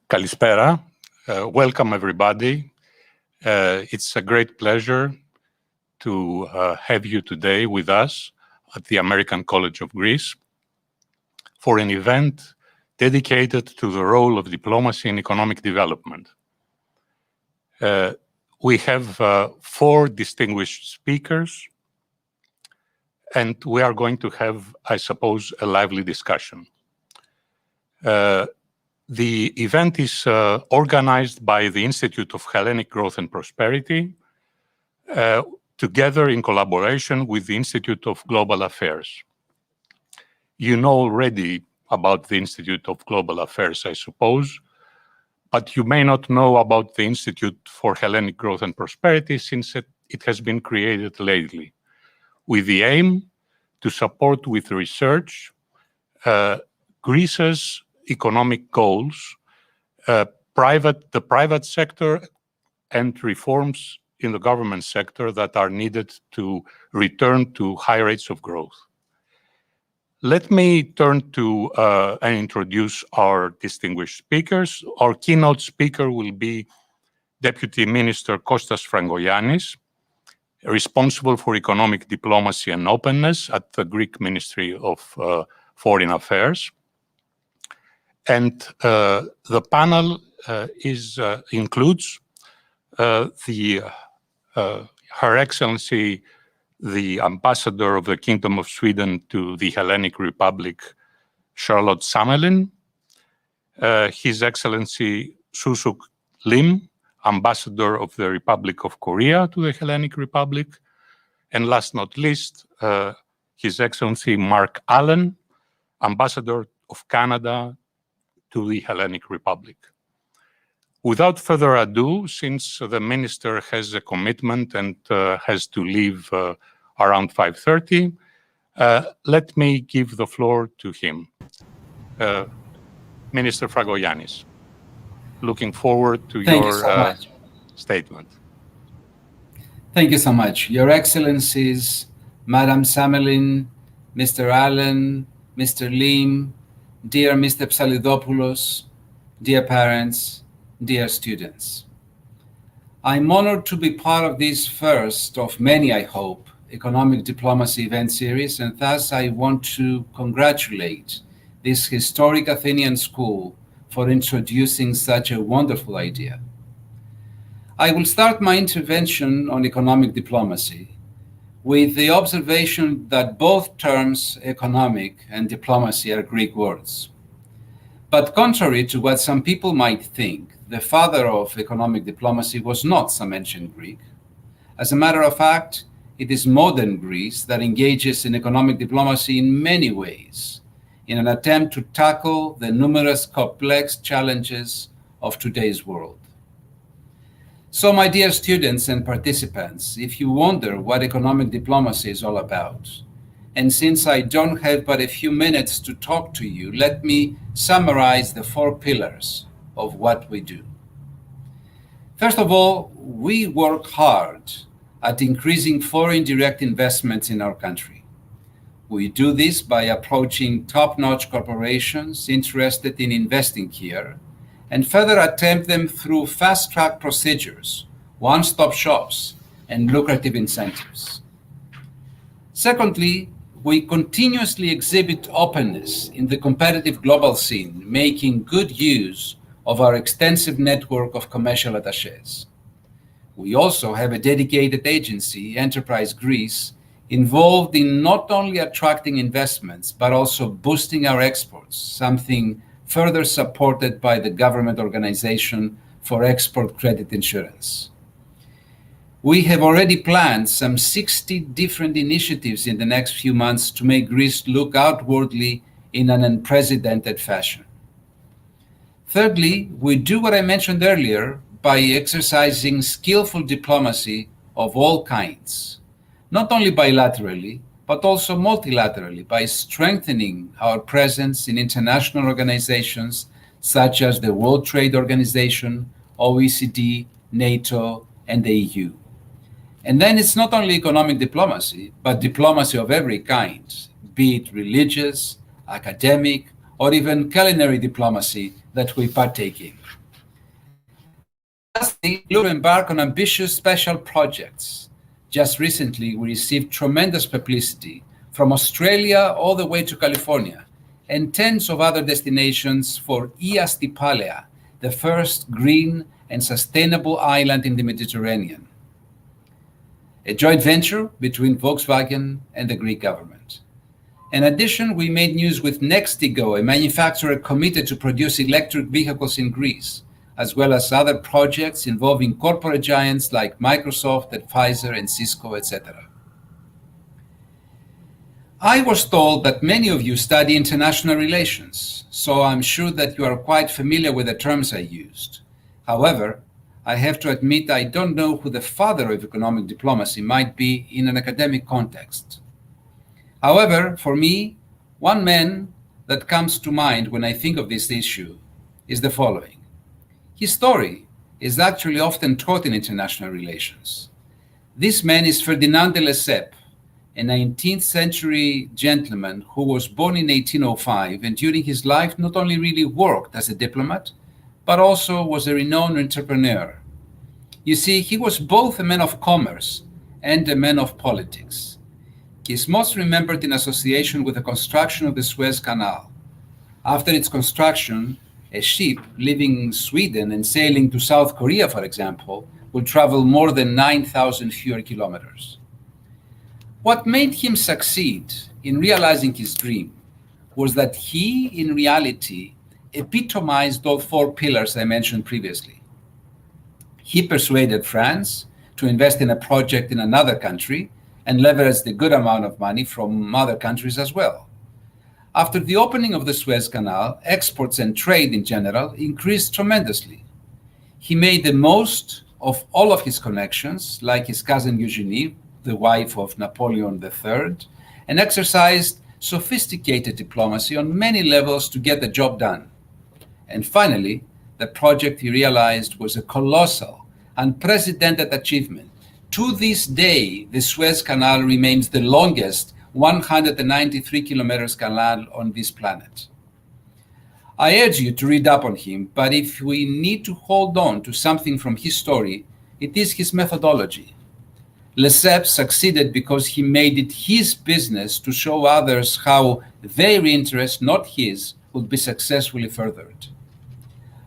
Kalispera. Welcome, everybody. It's a great pleasure to have you today with us at the American College of Greece for an event dedicated to the role of diplomacy in economic development. We have 4 distinguished speakers, and we are going to have, I suppose, a lively discussion. The event is organized by the Institute of Hellenic Growth and Prosperity, together in collaboration with the Institute of Global Affairs. You know already about the Institute of Global Affairs, I suppose, but you may not know about the Institute for Hellenic Growth and Prosperity since it has been created lately, with the aim to support with research Greece's economic goals, the private sector, and reforms in the government sector that are needed to return to high rates of growth. Let me turn to and introduce our distinguished speakers. Our keynote speaker will be Deputy Minister Kostas Frangoyannis, responsible for economic diplomacy and openness at the Greek Ministry of Foreign Affairs. And the panel includes Her Excellency, the Ambassador of the Kingdom of Sweden to the Hellenic Republic, Charlotte Samelin, His Excellency Susuk Lim, Ambassador of the Republic of Korea to the Hellenic Republic, and last not least, His Excellency Mark Allen, Ambassador of Canada to the Hellenic Republic. Without further ado, since the Minister has a commitment and has to leave around 5:30, let me give the floor to him. Minister Frangoyannis, looking forward to your statement. Thank you so much. Your Excellencies, Madam Samelin, Mr. Allen, Mr. Lim, dear Mr. Psalidopoulos, dear parents, dear students. I'm honored to be part of this first of many, I hope, economic diplomacy event series, and thus I want to congratulate this historic Athenian school for introducing such a wonderful idea. I will start my intervention on economic diplomacy with the observation that both terms, economic and diplomacy, are Greek words. But contrary to what some people might think, the father of economic diplomacy was not some ancient Greek. As a matter of fact, it is modern Greece that engages in economic diplomacy in many ways, in an attempt to tackle the numerous complex challenges of today's world. So, my dear students and participants, if you wonder what economic diplomacy is all about, and since I don't have but a few minutes to talk to you, let me summarize the 4 pillars of what we do. First of all, we work hard at increasing foreign direct investments in our country. We do this by approaching top-notch corporations interested in investing here, and further attempt them through fast-track procedures, one-stop shops, and lucrative incentives. Secondly, we continuously exhibit openness in the competitive global scene, making good use of our extensive network of commercial attachés. We also have a dedicated agency, Enterprise Greece, involved in not only attracting investments, but also boosting our exports, something further supported by the Government Organization for Export Credit Insurance. We have already planned some 60 different initiatives in the next few months to make Greece look outwardly in an unprecedented fashion. Thirdly, we do what I mentioned earlier by exercising skillful diplomacy of all kinds, not only bilaterally, but also multilaterally, by strengthening our presence in international organizations such as the World Trade Organization, OECD, NATO, and the EU. And then it's not only economic diplomacy, but diplomacy of every kind, be it religious, academic, or even culinary diplomacy that we partake in. Lastly, we will embark on ambitious special projects. Just recently, we received tremendous publicity from Australia all the way to California and tens of other destinations for Ias Palea, the first green and sustainable island in the Mediterranean, a joint venture between Volkswagen and the Greek government. In addition, we made news with Nextigo, a manufacturer committed to produce electric vehicles in Greece, as well as other projects involving corporate giants like Microsoft and Pfizer and Cisco, etc. I was told that many of you study international relations, so I'm sure that you are quite familiar with the terms I used. However, I have to admit I don't know who the father of economic diplomacy might be in an academic context. However, for me, one man that comes to mind when I think of this issue is the following. His story is actually often taught in international relations. This man is Ferdinand de Lesseps, a 19th century gentleman who was born in 1805 and during his life not only really worked as a diplomat, but also was a renowned entrepreneur. You see, he was both a man of commerce and a man of politics. He is most remembered in association with the construction of the Swiss Canal. After its construction, a ship leaving Sweden and sailing to South Korea, for example, would travel more than 9,000 fewer kilometers. What made him succeed in realizing his dream was that he, in reality, epitomized all four pillars I mentioned previously. He persuaded France to invest in a project in another country and leveraged a good amount of money from other countries as well. After the opening of the Suez Canal, exports and trade in general increased tremendously. He made the most of all of his connections, like his cousin Eugenie, the wife of Napoleon III, and exercised sophisticated diplomacy on many levels to get the job done. And finally, the project he realized was a colossal, unprecedented achievement. To this day, the Suez Canal remains the longest 193 kilometers canal on this planet. I urge you to read up on him, but if we need to hold on to something from his story, it is his methodology. Lesseps succeeded because he made it his business to show others how their interest, not his, would be successfully furthered.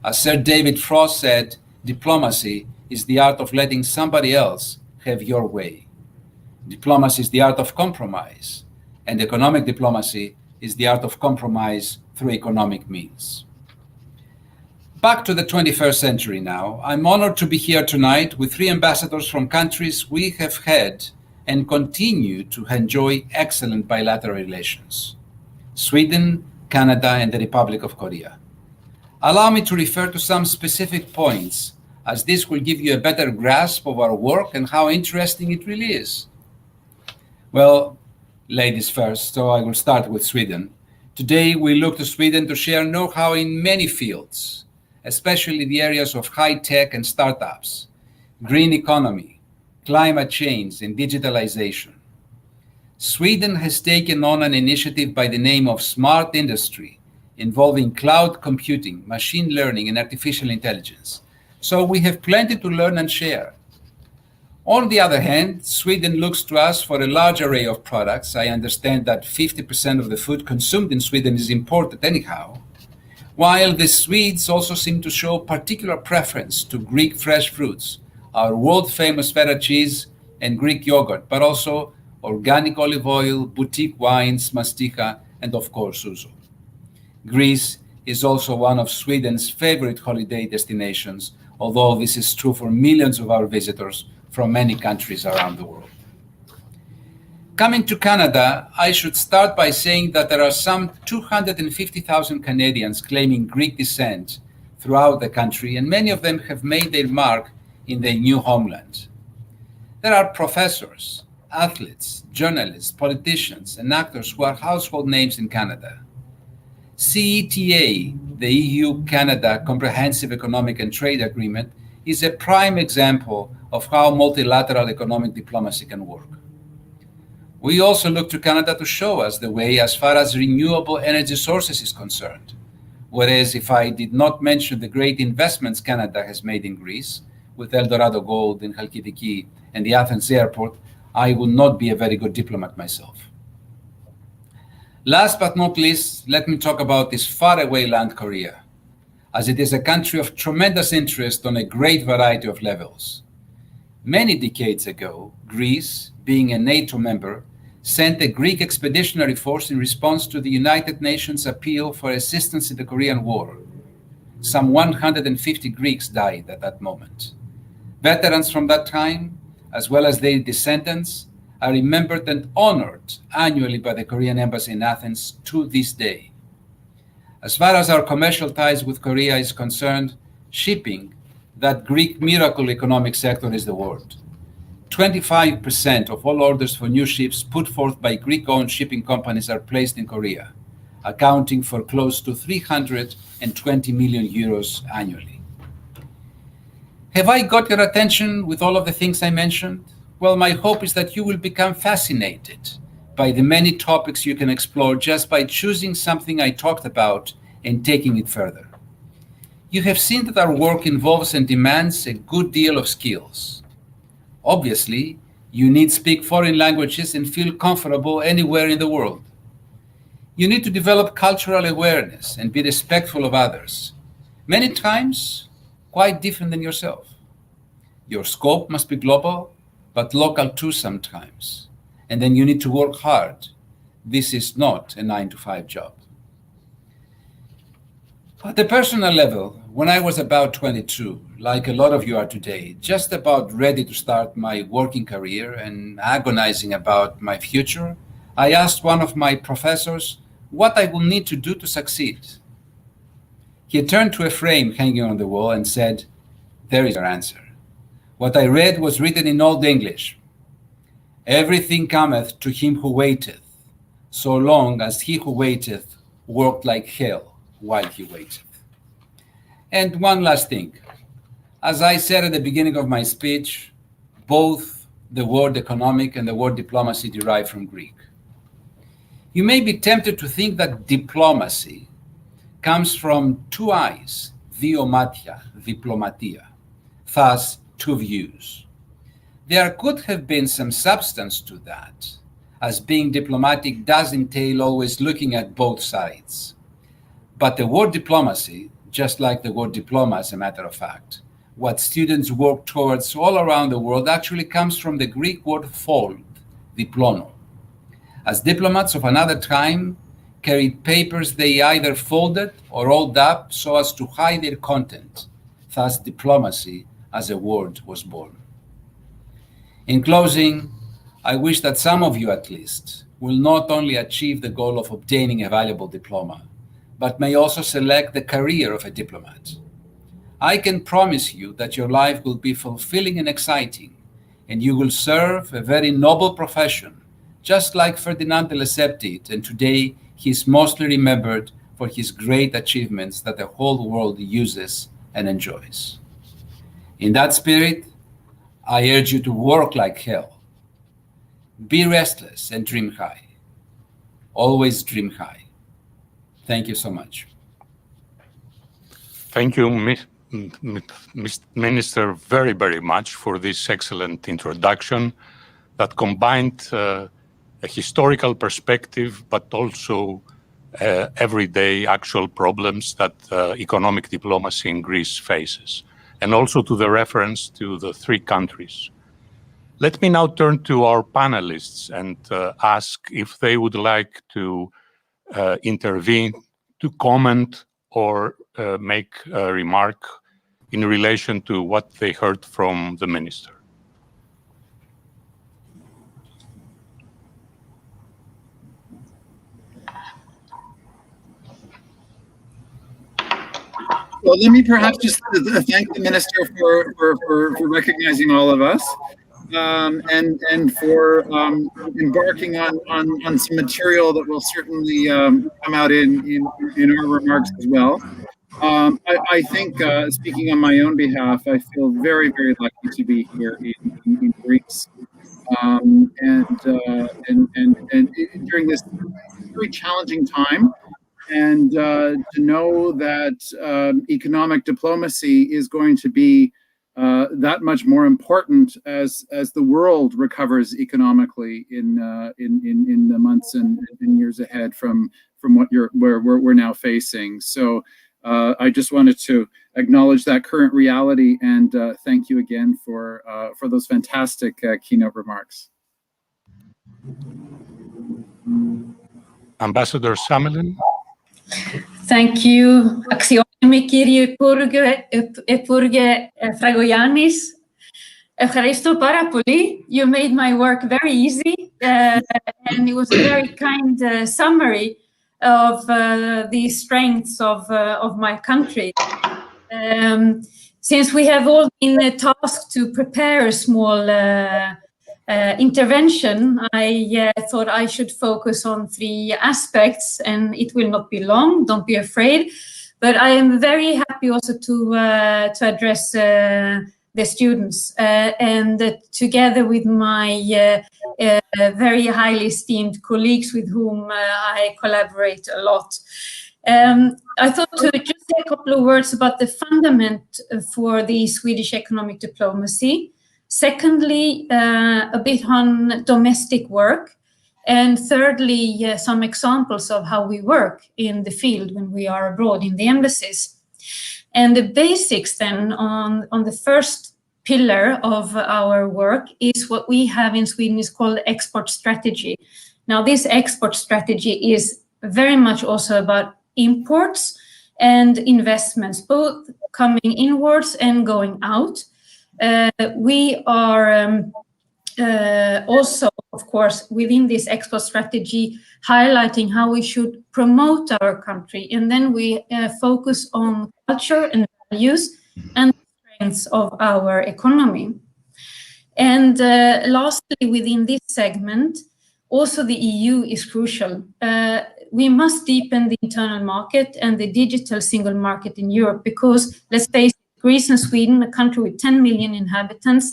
As Sir David Frost said, diplomacy is the art of letting somebody else have your way. Diplomacy is the art of compromise, and economic diplomacy is the art of compromise through economic means. Back to the 21st century now, I'm honored to be here tonight with three ambassadors from countries we have had and continue to enjoy excellent bilateral relations: Sweden, Canada, and the Republic of Korea. Allow me to refer to some specific points, as this will give you a better grasp of our work and how interesting it really is. Well, ladies first, so I will start with Sweden. Today, we look to Sweden to share know-how in many fields, especially the areas of high tech and startups, green economy, climate change, and digitalization. Sweden has taken on an initiative by the name of Smart Industry, involving cloud computing, machine learning, and artificial intelligence. So we have plenty to learn and share. On the other hand, Sweden looks to us for a large array of products. I understand that 50% of the food consumed in Sweden is imported anyhow, while the Swedes also seem to show particular preference to Greek fresh fruits, our world-famous feta cheese and Greek yogurt, but also organic olive oil, boutique wines, mastika, and of course, ouzo. Greece is also one of Sweden's favorite holiday destinations, although this is true for millions of our visitors from many countries around the world. Coming to Canada, I should start by saying that there are some 250,000 Canadians claiming Greek descent throughout the country, and many of them have made their mark in their new homeland. There are professors, athletes, journalists, politicians, and actors who are household names in Canada. CETA, the EU-Canada Comprehensive Economic and Trade Agreement, is a prime example of how multilateral economic diplomacy can work. We also look to Canada to show us the way as far as renewable energy sources is concerned. Whereas if I did not mention the great investments Canada has made in Greece, with El Dorado Gold in Halkidiki and the Athens airport, I would not be a very good diplomat myself. Last but not least, let me talk about this faraway land, Korea, as it is a country of tremendous interest on a great variety of levels. Many decades ago, Greece, being a NATO member, sent a Greek expeditionary force in response to the United Nations appeal for assistance in the Korean War. Some 150 Greeks died at that moment. Veterans from that time, as well as their descendants, are remembered and honored annually by the Korean Embassy in Athens to this day. As far as our commercial ties with Korea is concerned, shipping, that Greek miracle economic sector, is the word. 25% of all orders for new ships put forth by Greek-owned shipping companies are placed in Korea, accounting for close to 320 million euros annually. Have I got your attention with all of the things I mentioned? Well, my hope is that you will become fascinated by the many topics you can explore just by choosing something I talked about and taking it further. You have seen that our work involves and demands a good deal of skills. Obviously, you need to speak foreign languages and feel comfortable anywhere in the world. You need to develop cultural awareness and be respectful of others, many times quite different than yourself. Your scope must be global, but local too sometimes. And then you need to work hard. This is not a 9-to-5 job. At the personal level, when I was about 22, like a lot of you are today, just about ready to start my working career and agonizing about my future, I asked one of my professors what I would need to do to succeed. He turned to a frame hanging on the wall and said, "There is your answer." What I read was written in Old English. "Everything cometh to him who waiteth, so long as he who waiteth worked like hell while he waiteth." And one last thing. As I said at the beginning of my speech, both the word economic and the word diplomacy derive from Greek. You may be tempted to think that diplomacy comes from two eyes, diomatia, diplomatia, thus two views. There could have been some substance to that, as being diplomatic does entail always looking at both sides. But the word diplomacy, just like the word diploma as a matter of fact, what students work towards all around the world actually comes from the Greek word fold, diplono. As diplomats of another time carried papers they either folded or rolled up so as to hide their content, thus diplomacy as a word was born. In closing, I wish that some of you at least will not only achieve the goal of obtaining a valuable diploma, but may also select the career of a diplomat. I can promise you that your life will be fulfilling and exciting, and you will serve a very noble profession, just like Ferdinand de Lesseps did, and today he is mostly remembered for his great achievements that the whole world uses and enjoys. In that spirit, I urge you to work like hell. Be restless and dream high. Always dream high. Thank you so much. Thank you, Mr. Minister, very, very much for this excellent introduction that combined a historical perspective, but also everyday actual problems that economic diplomacy in Greece faces, and also to the reference to the three countries. Let me now turn to our panelists and ask if they would like to intervene, to comment, or make a remark in relation to what they heard from the minister. Well, let me perhaps just thank the minister for recognizing all of us, and for embarking on some material that will certainly come out in our remarks as well. I think, speaking on my own behalf, I feel very, very lucky to be here in Greece, and during this very challenging time. And to know that economic diplomacy is going to be that much more important as the world recovers economically in the months and years ahead from what we're now facing. So I just wanted to acknowledge that current reality and thank you again for those fantastic keynote remarks. Ambassador Samelin. Thank you, Αξιότιμοι κύριοι Υπουργέ Φραγκογιάννης. Ευχαριστώ πάρα πολύ. You made my work very easy, and it was a very kind summary of the strengths of my country. Since we have all been tasked to prepare a small intervention, I thought I should focus on 3 aspects, and it will not be long, don't be afraid. But I am very happy also to address the students, and together with my very highly esteemed colleagues with whom I collaborate a lot. I thought to just say a couple of words about the fundament for the Swedish economic diplomacy. Secondly, a bit on domestic work. And thirdly, some examples of how we work in the field when we are abroad in the embassies. And the basics then on the first pillar of our work is what we have in Sweden is called export strategy. Now, this export strategy is very much also about imports and investments, both coming inwards and going out. We are also, of course, within this export strategy, highlighting how we should promote our country. And then we focus on culture and values and strengths of our economy. And lastly, within this segment, also the EU is crucial. We must deepen the internal market and the digital single market in Europe because, let's face it, Greece and Sweden, a country with 10 million inhabitants,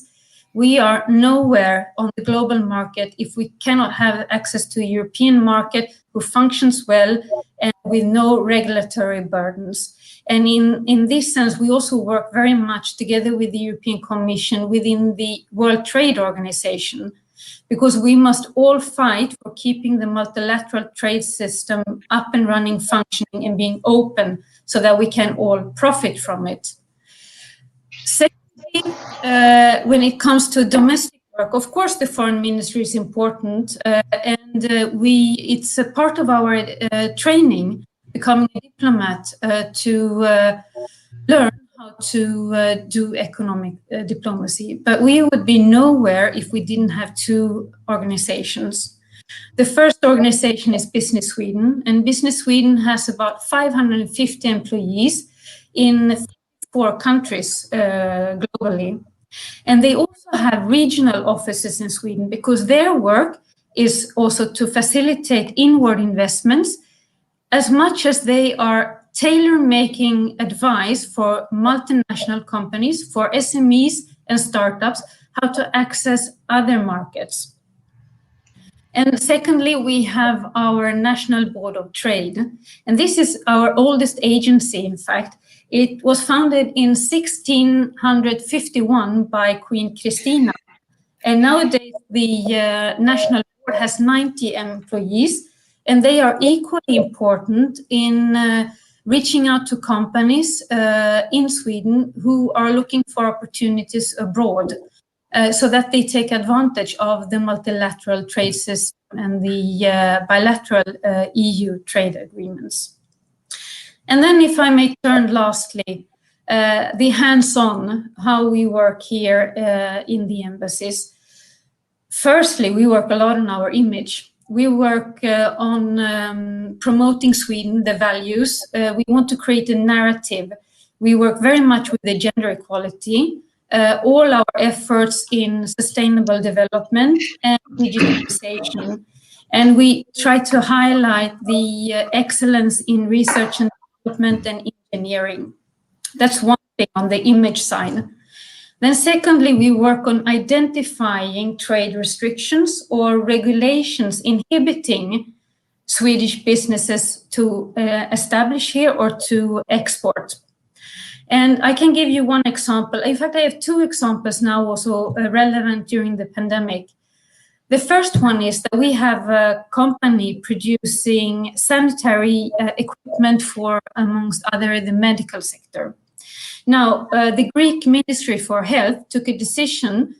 we are nowhere on the global market if we cannot have access to a European market who functions well and with no regulatory burdens. And in this sense, we also work very much together with the European Commission within the World Trade Organization, because we must all fight for keeping the multilateral trade system up and running, functioning, and being open so that we can all profit from it. Secondly, when it comes to domestic work, of course, the foreign ministry is important, and it's a part of our training, becoming a diplomat, to learn how to do economic diplomacy. But we would be nowhere if we didn't have 2 organizations. The first organization is Business Sweden, and Business Sweden has about 550 employees in 4 countries globally. And they also have regional offices in Sweden because their work is also to facilitate inward investments as much as they are tailor-making advice for multinational companies, for SMEs and startups, how to access other markets. And secondly, we have our National Board of Trade. And this is our oldest agency, in fact. It was founded in 1651 by Queen Christina. And nowadays, the National Board has 90 employees, and they are equally important in reaching out to companies in Sweden who are looking for opportunities abroad, so that they take advantage of the multilateral trade system and the bilateral EU trade agreements. And then if I may turn lastly, the hands-on, how we work here in the embassies. Firstly, we work a lot on our image. We work on promoting Sweden, the values. We want to create a narrative. We work very much with the gender equality, all our efforts in sustainable development and digitalization. And we try to highlight the excellence in research and development and engineering. That's one thing on the image side. Then secondly, we work on identifying trade restrictions or regulations inhibiting Swedish businesses to establish here or to export. And I can give you one example. In fact, I have two examples now also relevant during the pandemic. The first one is that we have a company producing sanitary equipment for, amongst other, the medical sector. Now, the Greek Ministry for Health took a decision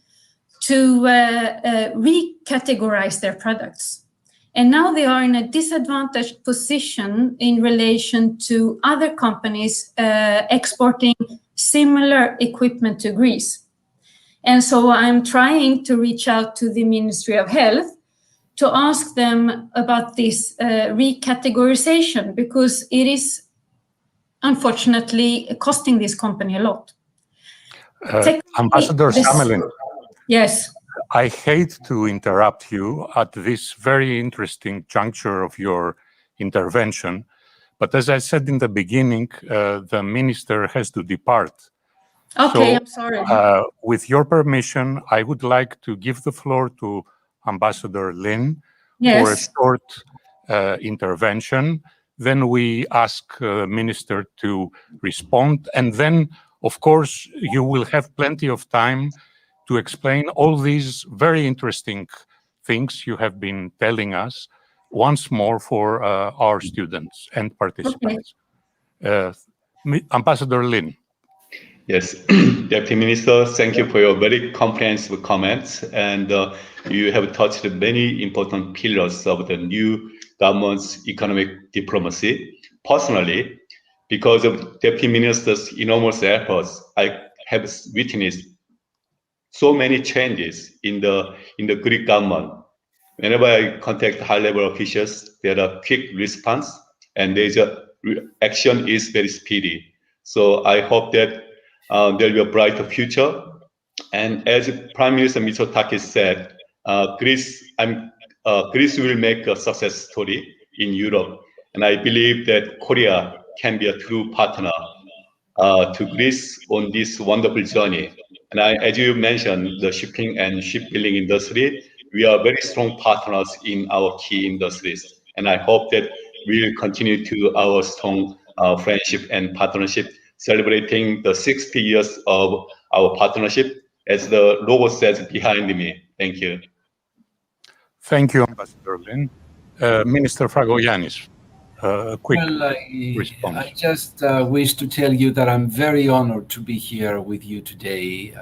to recategorize their products. And now they are in a disadvantaged position in relation to other companies exporting similar equipment to Greece. And so I'm trying to reach out to the Ministry of Health to ask them about this recategorization, because it is unfortunately costing this company a lot. Ambassador Samelin. Yes. I hate to interrupt you at this very interesting juncture of your intervention, but as I said in the beginning, the minister has to depart. Okay, So, I'm sorry. With your permission, I would like to give the floor to Ambassador Lin for a short intervention. Then we ask the minister to respond, and then, of course, you will have plenty of time to explain all these very interesting things you have been telling us once more for our students and participants. Okay. Ambassador Lin. Yes, Deputy Minister, thank you for your very comprehensive comments. And you have touched many important pillars of the new government's economic diplomacy. Personally, because of Deputy Minister's enormous efforts, I have witnessed so many changes in the Greek government. Whenever I contact high-level officials, there are quick response, and action is very speedy. So I hope that there will be a brighter future. And as Prime Minister Mitsotakis said, Greece will make a success story in Europe. And I believe that Korea can be a true partner to Greece on this wonderful journey. And as you mentioned, the shipping and shipbuilding industry, we are very strong partners in our key industries. And I hope that we will continue to our strong friendship and partnership, celebrating the 60 years of our partnership, as the logo says behind me. Thank you. Thank you, Ambassador Lin. Minister Fragogiannis, quick response. I just wish to tell you that I'm very honored to be here with you today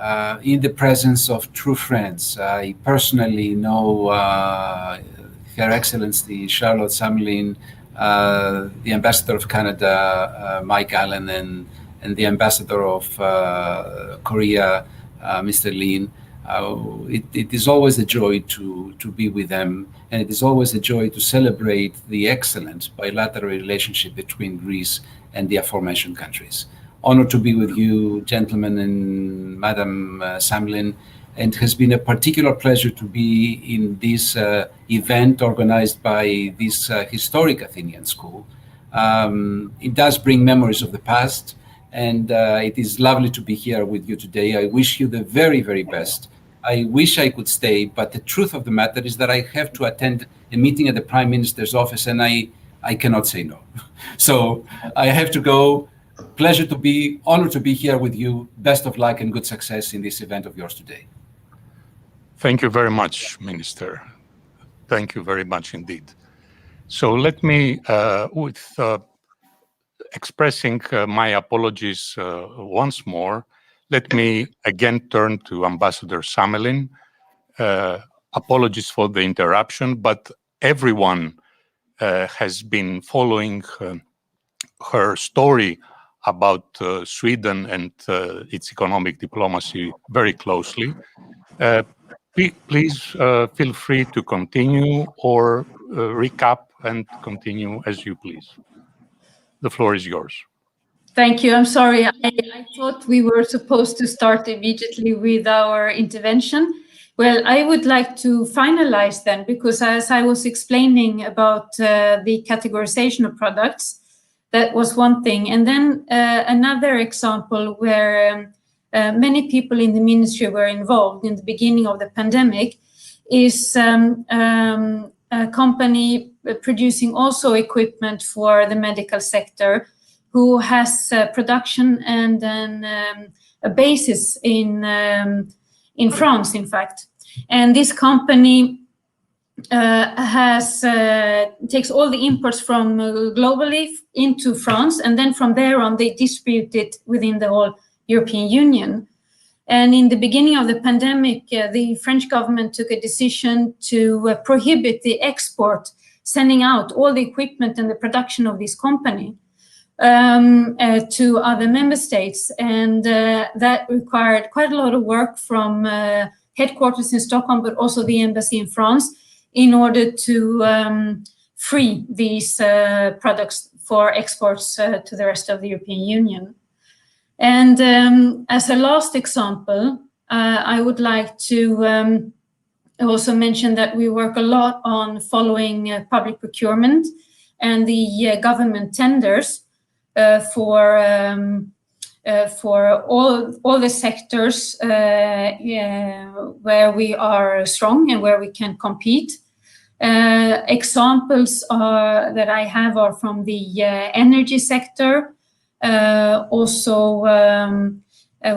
in the presence of true friends. I personally know Her Excellency Charlotte Samelin, the Ambassador of Canada, Mike Allen, and the Ambassador of Korea, Mr. Lin. It is always a joy to be with them, and it is always a joy to celebrate the excellent bilateral relationship between Greece and the aforementioned countries. Honored to be with you, gentlemen, and Madam Samelin, and it has been a particular pleasure to be in this event organized by this historic Athenian school. It does bring memories of the past, and it is lovely to be here with you today. I wish you the very, very best. I wish I could stay, but the truth of the matter is that I have to attend a meeting at the Prime Minister's office, and I cannot say no. So I have to go. Pleasure to be, honored to be here with you. Best of luck and good success in this event of yours today. Thank you very much, Minister. Thank you very much indeed. So let me, with expressing my apologies once more, let me again turn to Ambassador Samelin. Apologies for the interruption, but everyone has been following her story about Sweden and its economic diplomacy very closely. Please feel free to continue or recap and continue as you please. The floor is yours. Thank you. I'm sorry. I thought we were supposed to start immediately with our intervention. Well, I would like to finalize then, because as I was explaining about the categorization of products, that was one thing. And then another example where many people in the ministry were involved in the beginning of the pandemic is a company producing also equipment for the medical sector, who has production and then a basis in France, in fact. And this company takes all the imports from globally into France, and then from there on they distribute it within the whole European Union. And in the beginning of the pandemic, the French government took a decision to prohibit the export, sending out all the equipment and the production of this company to other member states. And that required quite a lot of work from headquarters in Stockholm, but also the embassy in France, in order to free these products for exports to the rest of the European Union. And as a last example, I would like to also mention that we work a lot on following public procurement and the government tenders for all the sectors where we are strong and where we can compete. Examples that I have are from the energy sector. Also,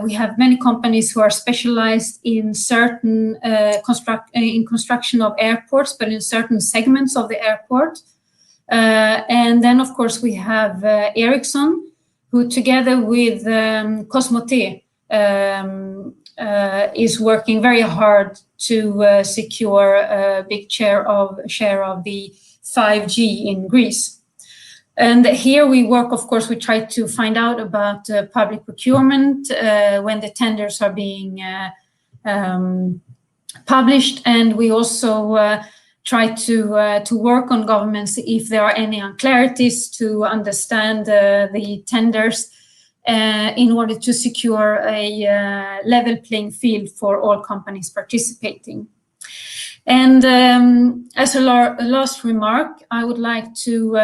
we have many companies who are specialized in certain construction of airports, but in certain segments of the airport. And then, of course, we have Ericsson, who together with Cosmote is working very hard to secure a big share of the 5G in Greece. And here we work, of course, we try to find out about public procurement when the tenders are being published. And we also try to work on governments if there are any unclarities to understand the tenders in order to secure a level playing field for all companies participating. And as a last remark, I would like to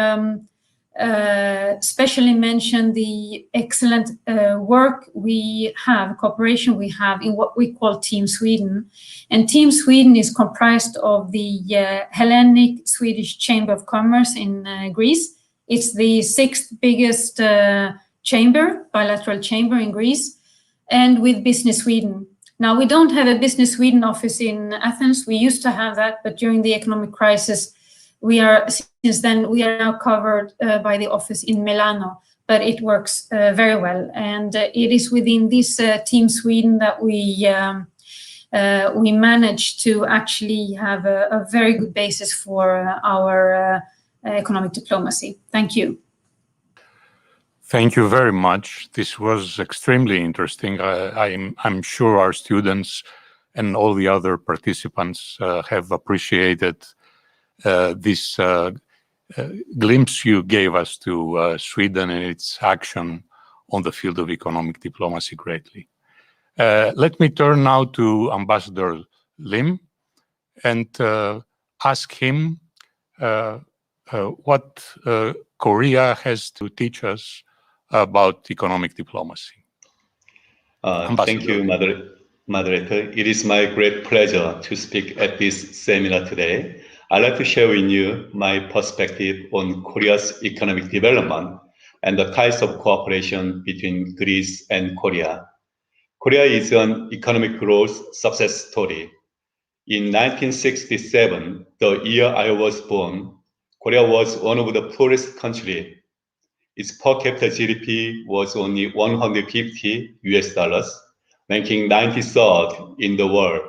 especially mention the excellent work we have, cooperation we have in what we call Team Sweden. And Team Sweden is comprised of the Hellenic Swedish Chamber of Commerce in Greece. It's the 6th biggest bilateral chamber in Greece, and with Business Sweden. Now, we don't have a Business Sweden office in Athens. We used to have that, but during the economic crisis, since then we are now covered by the office in Milano, but it works very well. And it is within this Team Sweden that we managed to actually have a very good basis for our economic diplomacy. Thank you. Thank you very much. This was extremely interesting. I'm sure our students and all the other participants have appreciated this glimpse you gave us to Sweden and its action on the field of economic diplomacy greatly. Let me turn now to Ambassador Lim and ask him what Korea has to teach us about economic diplomacy. Thank you, moderator. It is my great pleasure to speak at this seminar today. I'd like to share with you my perspective on Korea's economic development and the ties of cooperation between Greece and Korea. Korea is an economic growth success story. In 1967, the year I was born, Korea was one of the poorest countries. Its per capita GDP was only $150, ranking 93rd in the world.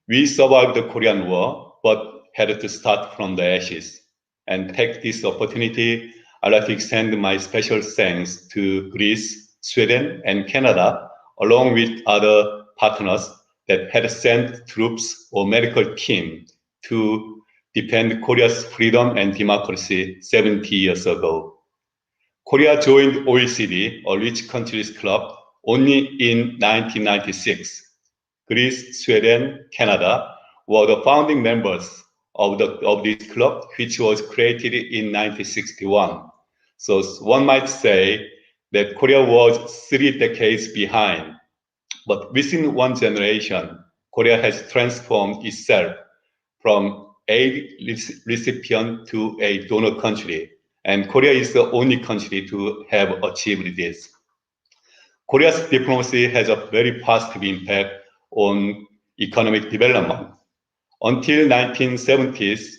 We survived the Korean War, but had to start from the ashes. And take this opportunity, I'd like to extend my special thanks to Greece, Sweden, and Canada, along with other partners that had sent troops or medical team to defend Korea's freedom and democracy 70 years ago. Korea joined OECD, a rich countries club, only in 1996. Greece, Sweden, Canada were the founding members of this club, which was created in 1961. So one might say that Korea was 3 decades behind, but within one generation, Korea has transformed itself from aid recipient to a donor country, and Korea is the only country to have achieved this. Korea's diplomacy has a very positive impact on economic development. Until 1970s,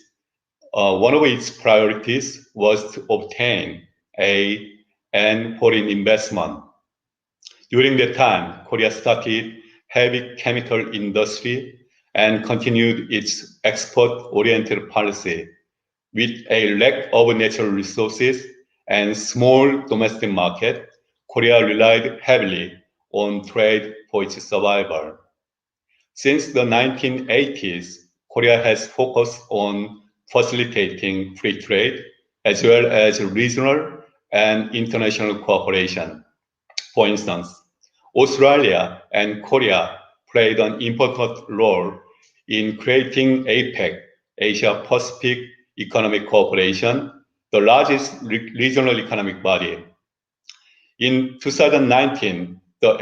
one of its priorities was to obtain an foreign investment. During that time, Korea started heavy chemical industry and continued its export-oriented policy. With a lack of natural resources and small domestic market, Korea relied heavily on trade for its survival. Since the 1980s, Korea has focused on facilitating free trade as well as regional and international cooperation. For instance, Australia and Korea played an important role in creating APEC, Asia Pacific Economic Cooperation, the largest regional economic body. In 2019, the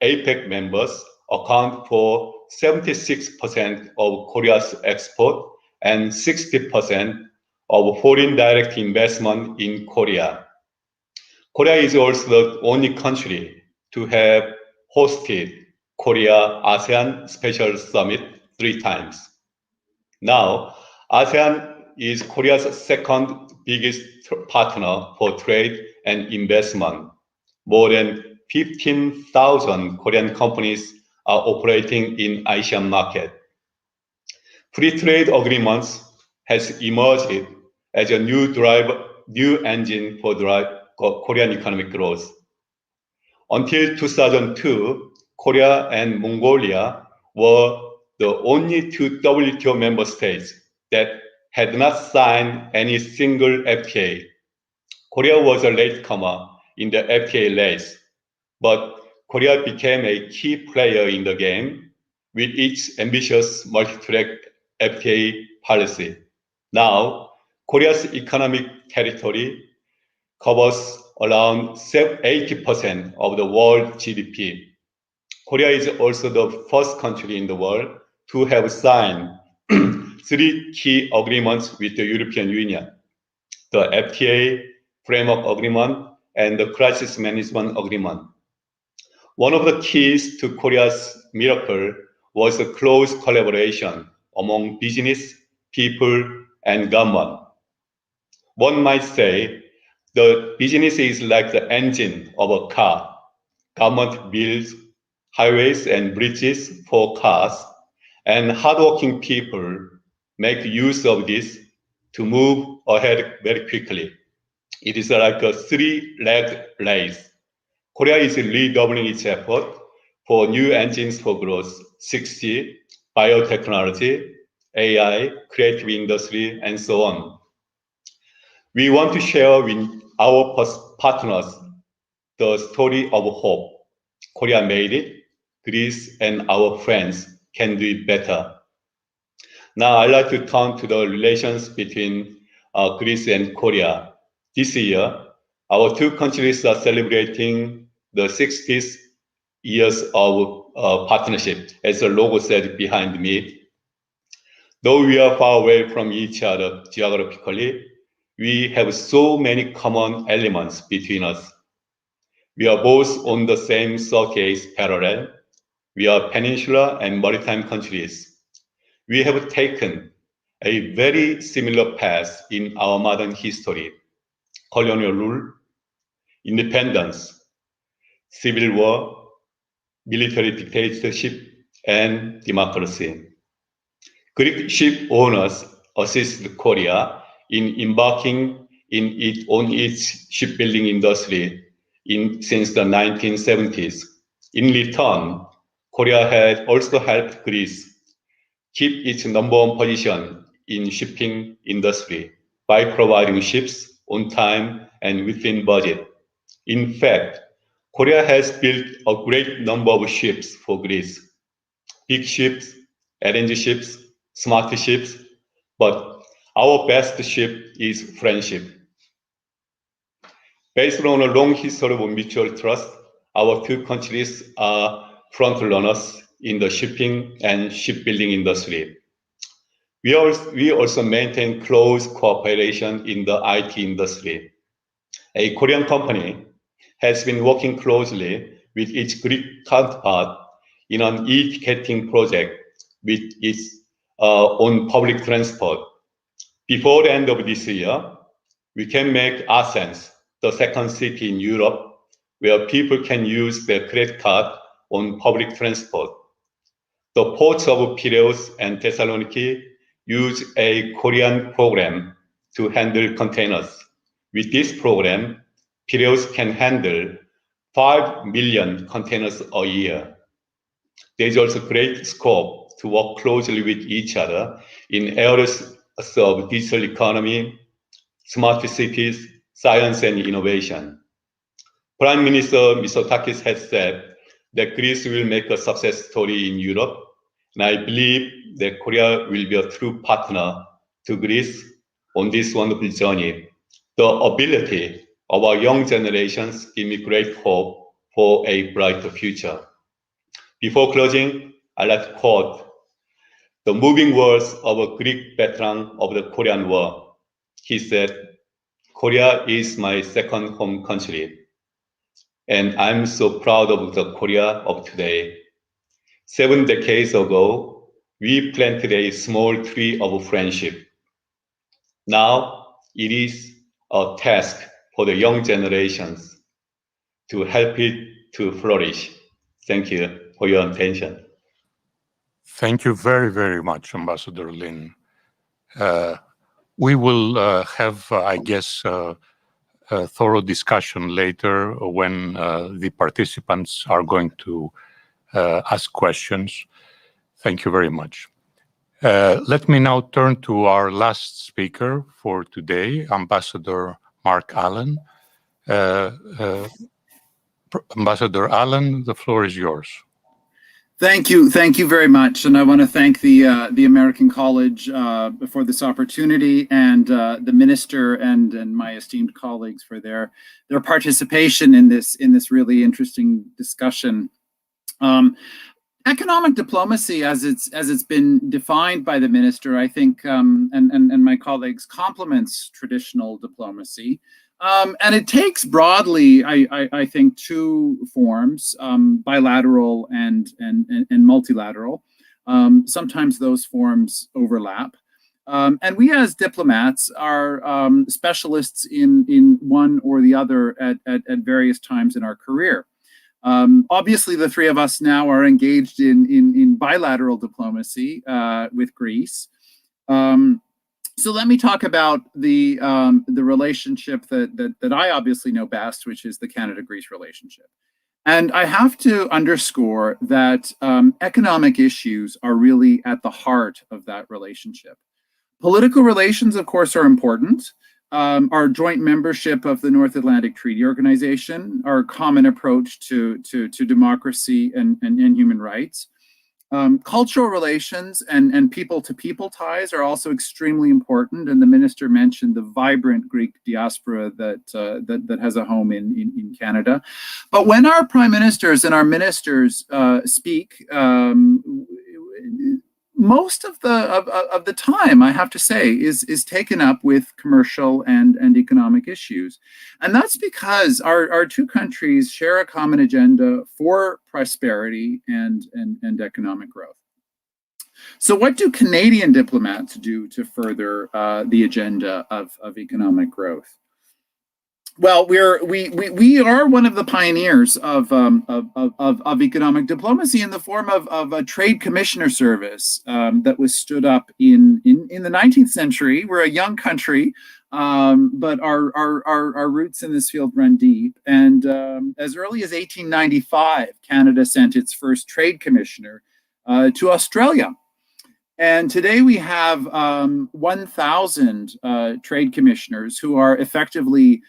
APEC members account for 76% of Korea's export and 60% of foreign direct investment in Korea. Korea is also the only country to have hosted Korea-ASEAN Special Summit 3 times. Now, ASEAN is Korea's second biggest partner for trade and investment. More than 15,000 Korean companies are operating in Asian market. Free trade agreements has emerged as a new engine for Korean economic growth. Until 2002, Korea and Mongolia were the only two WTO member states that had not signed any single FTA. Korea was a latecomer in the FTA race, but Korea became a key player in the game with its ambitious multi-track FTA policy. Now, Korea's economic territory covers around 80% of the world GDP. Korea is also the first country in the world to have signed 3 key agreements with the European Union: the FTA Framework Agreement and the Crisis Management Agreement. One of the keys to Korea's miracle was the close collaboration among business, people, and government. One might say the business is like the engine of a car. Government builds highways and bridges for cars, and hardworking people make use of this to move ahead very quickly. It is like a 3-legged race. Korea is redoubling its effort for new engines for growth: 6G, biotechnology, AI, creative industry, and so on. We want to share with our partners the story of hope. Korea made it. Greece and our friends can do it better. Now I'd like to turn to the relations between Greece and Korea. This year, our two countries are celebrating the 60th years of partnership, as the logo said behind me. Though we are far away from each other geographically, we have so many common elements between us. We are both on the same Southeast parallel. We are peninsular and maritime countries. We have taken a very similar path in our modern history: colonial rule, independence, civil war, military dictatorship, and democracy. Greek ship owners assisted Korea in embarking on its shipbuilding industry since the 1970s. In return, Korea had also helped Greece keep its #1 position in shipping industry by providing ships on time and within budget. In fact, Korea has built a great number of ships for Greece: big ships, LNG ships, smart ships, but our best ship is friendship. Based on a long history of mutual trust, our two countries are front runners in the shipping and shipbuilding industry. We also maintain close cooperation in the IT industry. A Korean company has been working closely with its Greek counterpart in an e-ticketing project with its own public transport. Before the end of this year, we can make Athens the second city in Europe where people can use their credit card on public transport. The ports of Piraeus and Thessaloniki use a Korean program to handle containers. With this program, Piraeus can handle 5 million containers a year. There is also great scope to work closely with each other in areas of digital economy, smart cities, science and innovation. Prime Minister Mitsotakis has said that Greece will make a success story in Europe, and I believe that Korea will be a true partner to Greece on this wonderful journey. The ability of our young generations give me great hope for a brighter future. Before closing, I'd like to quote the moving words of a Greek veteran of the Korean War. He said, "Korea is my second home country, and I'm so proud of the Korea of today. 7 decades ago, we planted a small tree of friendship. Now it is a task for the young generations to help it to flourish." Thank you for your attention. Thank you very, very much, Ambassador Lin. We will have, I guess, a thorough discussion later when the participants are going to ask questions. Thank you very much. Let me now turn to our last speaker for today, Ambassador Mark Allen. Ambassador Allen, the floor is yours. Thank you very much, and I want to thank the American College for this opportunity, and the minister and my esteemed colleagues for their participation in this really interesting discussion. Economic diplomacy, as it's been defined by the minister, I think, and my colleagues, complements traditional diplomacy. And it takes broadly, I think, two forms, bilateral and multilateral. Sometimes those forms overlap. And we as diplomats are specialists in one or the other at various times in our career. Obviously, the three of us now are engaged in bilateral diplomacy with Greece. So let me talk about the relationship that I obviously know best, which is the Canada-Greece relationship. And I have to underscore that economic issues are really at the heart of that relationship. Political relations, of course, are important. Our joint membership of the North Atlantic Treaty Organization, our common approach to democracy and human rights. Cultural relations and people-to-people ties are also extremely important, and the minister mentioned the vibrant Greek diaspora that has a home in Canada. But when our prime ministers and our ministers speak, most of the time, I have to say, is taken up with commercial and economic issues. And that's because our two countries share a common agenda for prosperity and economic growth. So what do Canadian diplomats do to further the agenda of economic growth? Well, we are one of the pioneers of economic diplomacy in the form of a trade commissioner service that was stood up in the 19th century. We're a young country, but our roots in this field run deep. And as early as 1895, Canada sent its first trade commissioner to Australia. And today we have 1,000 trade commissioners who are effectively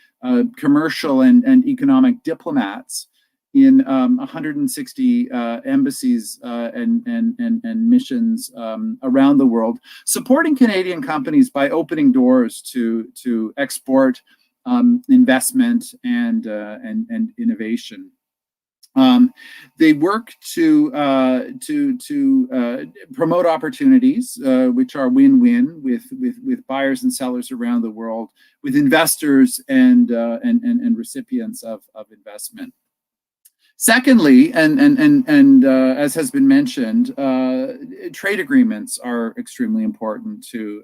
commercial and economic diplomats in 160 embassies and missions around the world, supporting Canadian companies by opening doors to export, investment, and innovation. They work to promote opportunities, which are win-win with buyers and sellers around the world, with investors and recipients of investment. Secondly, and as has been mentioned, trade agreements are extremely important to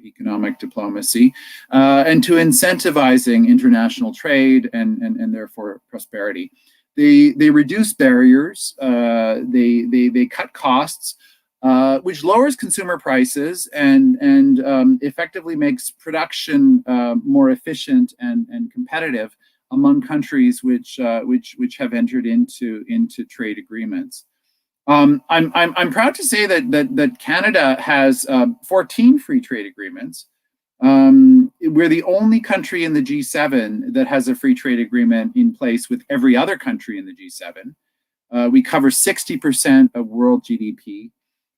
economic diplomacy and to incentivizing international trade and therefore prosperity. They reduce barriers, they cut costs, which lowers consumer prices and effectively makes production more efficient and competitive among countries which have entered into trade agreements. I'm proud to say that Canada has 14 free trade agreements. We're the only country in the G7 that has a free trade agreement in place with every other country in the G7. We cover 60% of world GDP,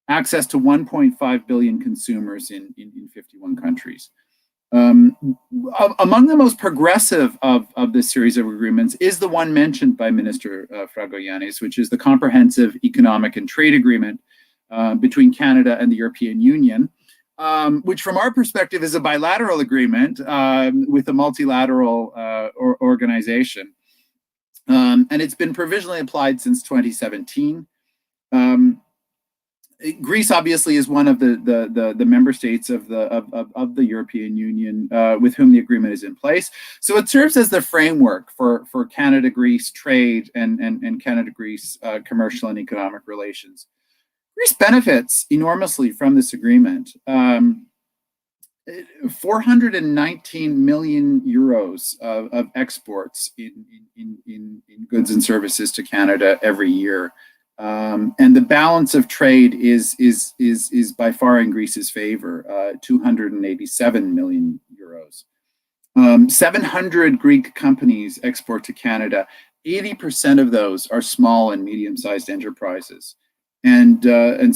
access to 1.5 billion consumers in 51 countries. Among the most progressive of this series of agreements is the one mentioned by Minister Fragoyanis, which is the Comprehensive Economic and Trade Agreement between Canada and the European Union, which from our perspective is a bilateral agreement with a multilateral organization. And it's been provisionally applied since 2017. Greece obviously is one of the member states of the European Union with whom the agreement is in place. So it serves as the framework for Canada-Greece trade and Canada-Greece commercial and economic relations. Greece benefits enormously from this agreement. 419 million euros of exports in goods and services to Canada every year. And the balance of trade is by far in Greece's favor, 287 million euros. 700 Greek companies export to Canada. 80% of those are small and medium-sized enterprises. And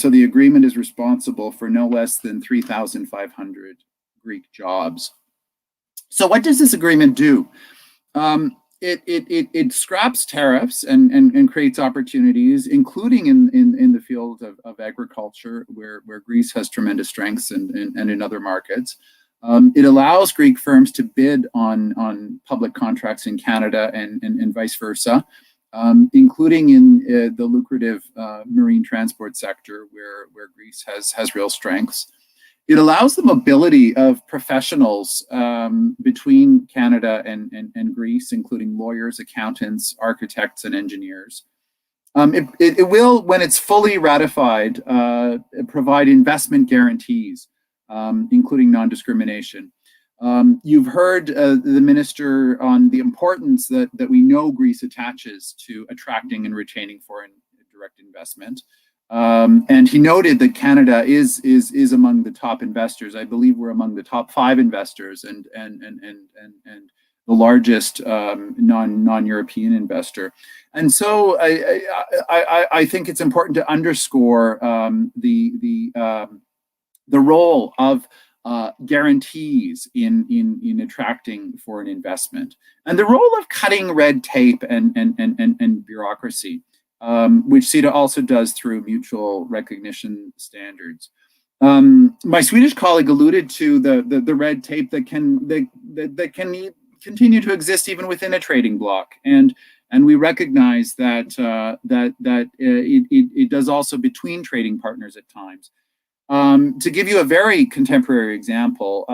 so the agreement is responsible for no less than 3,500 Greek jobs. So what does this agreement do? It scraps tariffs and creates opportunities, including in the field of agriculture, where Greece has tremendous strengths and in other markets. It allows Greek firms to bid on public contracts in Canada and vice versa, including in the lucrative marine transport sector, where Greece has real strengths. It allows the mobility of professionals between Canada and Greece, including lawyers, accountants, architects, and engineers. It will, when it's fully ratified, provide investment guarantees, including non-discrimination. You've heard the minister on the importance that we know Greece attaches to attracting and retaining foreign direct investment. And he noted that Canada is among the top investors. I believe we're among the top 5 investors and the largest non-European investor. And so I think it's important to underscore the role of guarantees in attracting foreign investment, and the role of cutting red tape and bureaucracy. Which CETA also does through mutual recognition standards. My Swedish colleague alluded to the red tape that can continue to exist even within a trading bloc, and we recognize that it does also between trading partners at times. To give you a very contemporary example,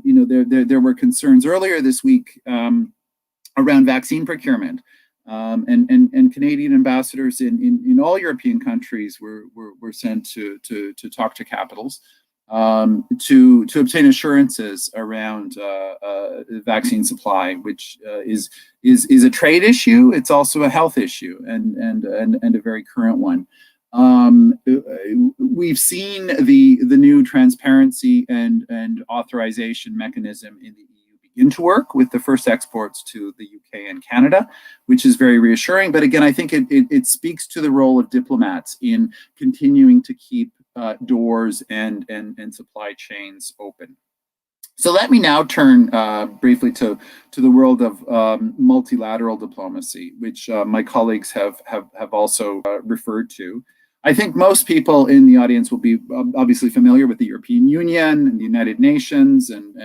there were concerns earlier this week around vaccine procurement. And Canadian ambassadors in all European countries were sent to talk to capitals to obtain assurances around vaccine supply, which is a trade issue. It's also a health issue and a very current one. We've seen the new transparency and authorization mechanism in the EU begin to work with the first exports to the UK and Canada, which is very reassuring. But again, I think it speaks to the role of diplomats in continuing to keep doors and supply chains open. So let me now turn briefly to the world of multilateral diplomacy, which my colleagues have also referred to. I think most people in the audience will be obviously familiar with the European Union and the United Nations and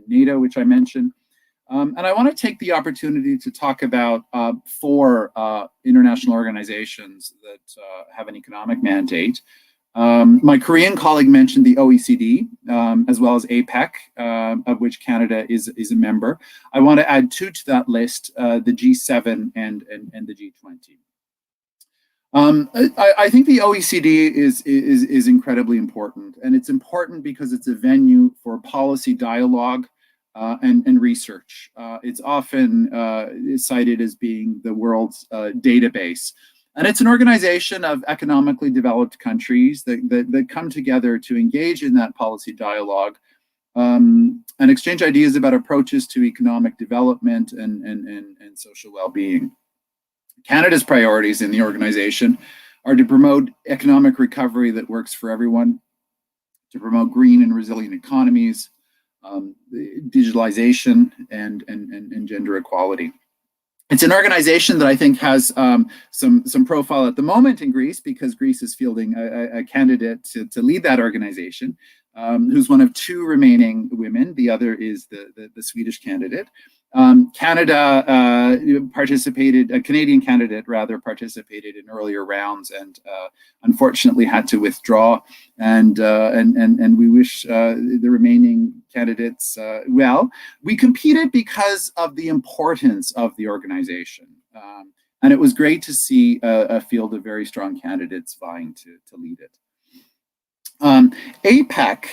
NATO, which I mentioned. And I want to take the opportunity to talk about four international organizations that have an economic mandate. My Korean colleague mentioned the OECD, as well as APEC, of which Canada is a member. I want to add two to that list, the G7 and the G20. I think the OECD is incredibly important, and it's important because it's a venue for policy dialogue and research. It's often cited as being the world's database. And it's an organization of economically developed countries that come together to engage in that policy dialogue and exchange ideas about approaches to economic development and social well-being. Canada's priorities in the organization are to promote economic recovery that works for everyone, to promote green and resilient economies, digitalization, and gender equality. It's an organization that I think has some profile at the moment in Greece, because Greece is fielding a candidate to lead that organization, who's one of two remaining women. The other is the Swedish candidate. A Canadian candidate rather participated in earlier rounds and unfortunately had to withdraw. And we wish the remaining candidates well. We competed because of the importance of the organization. And it was great to see a field of very strong candidates vying to lead it. APEC,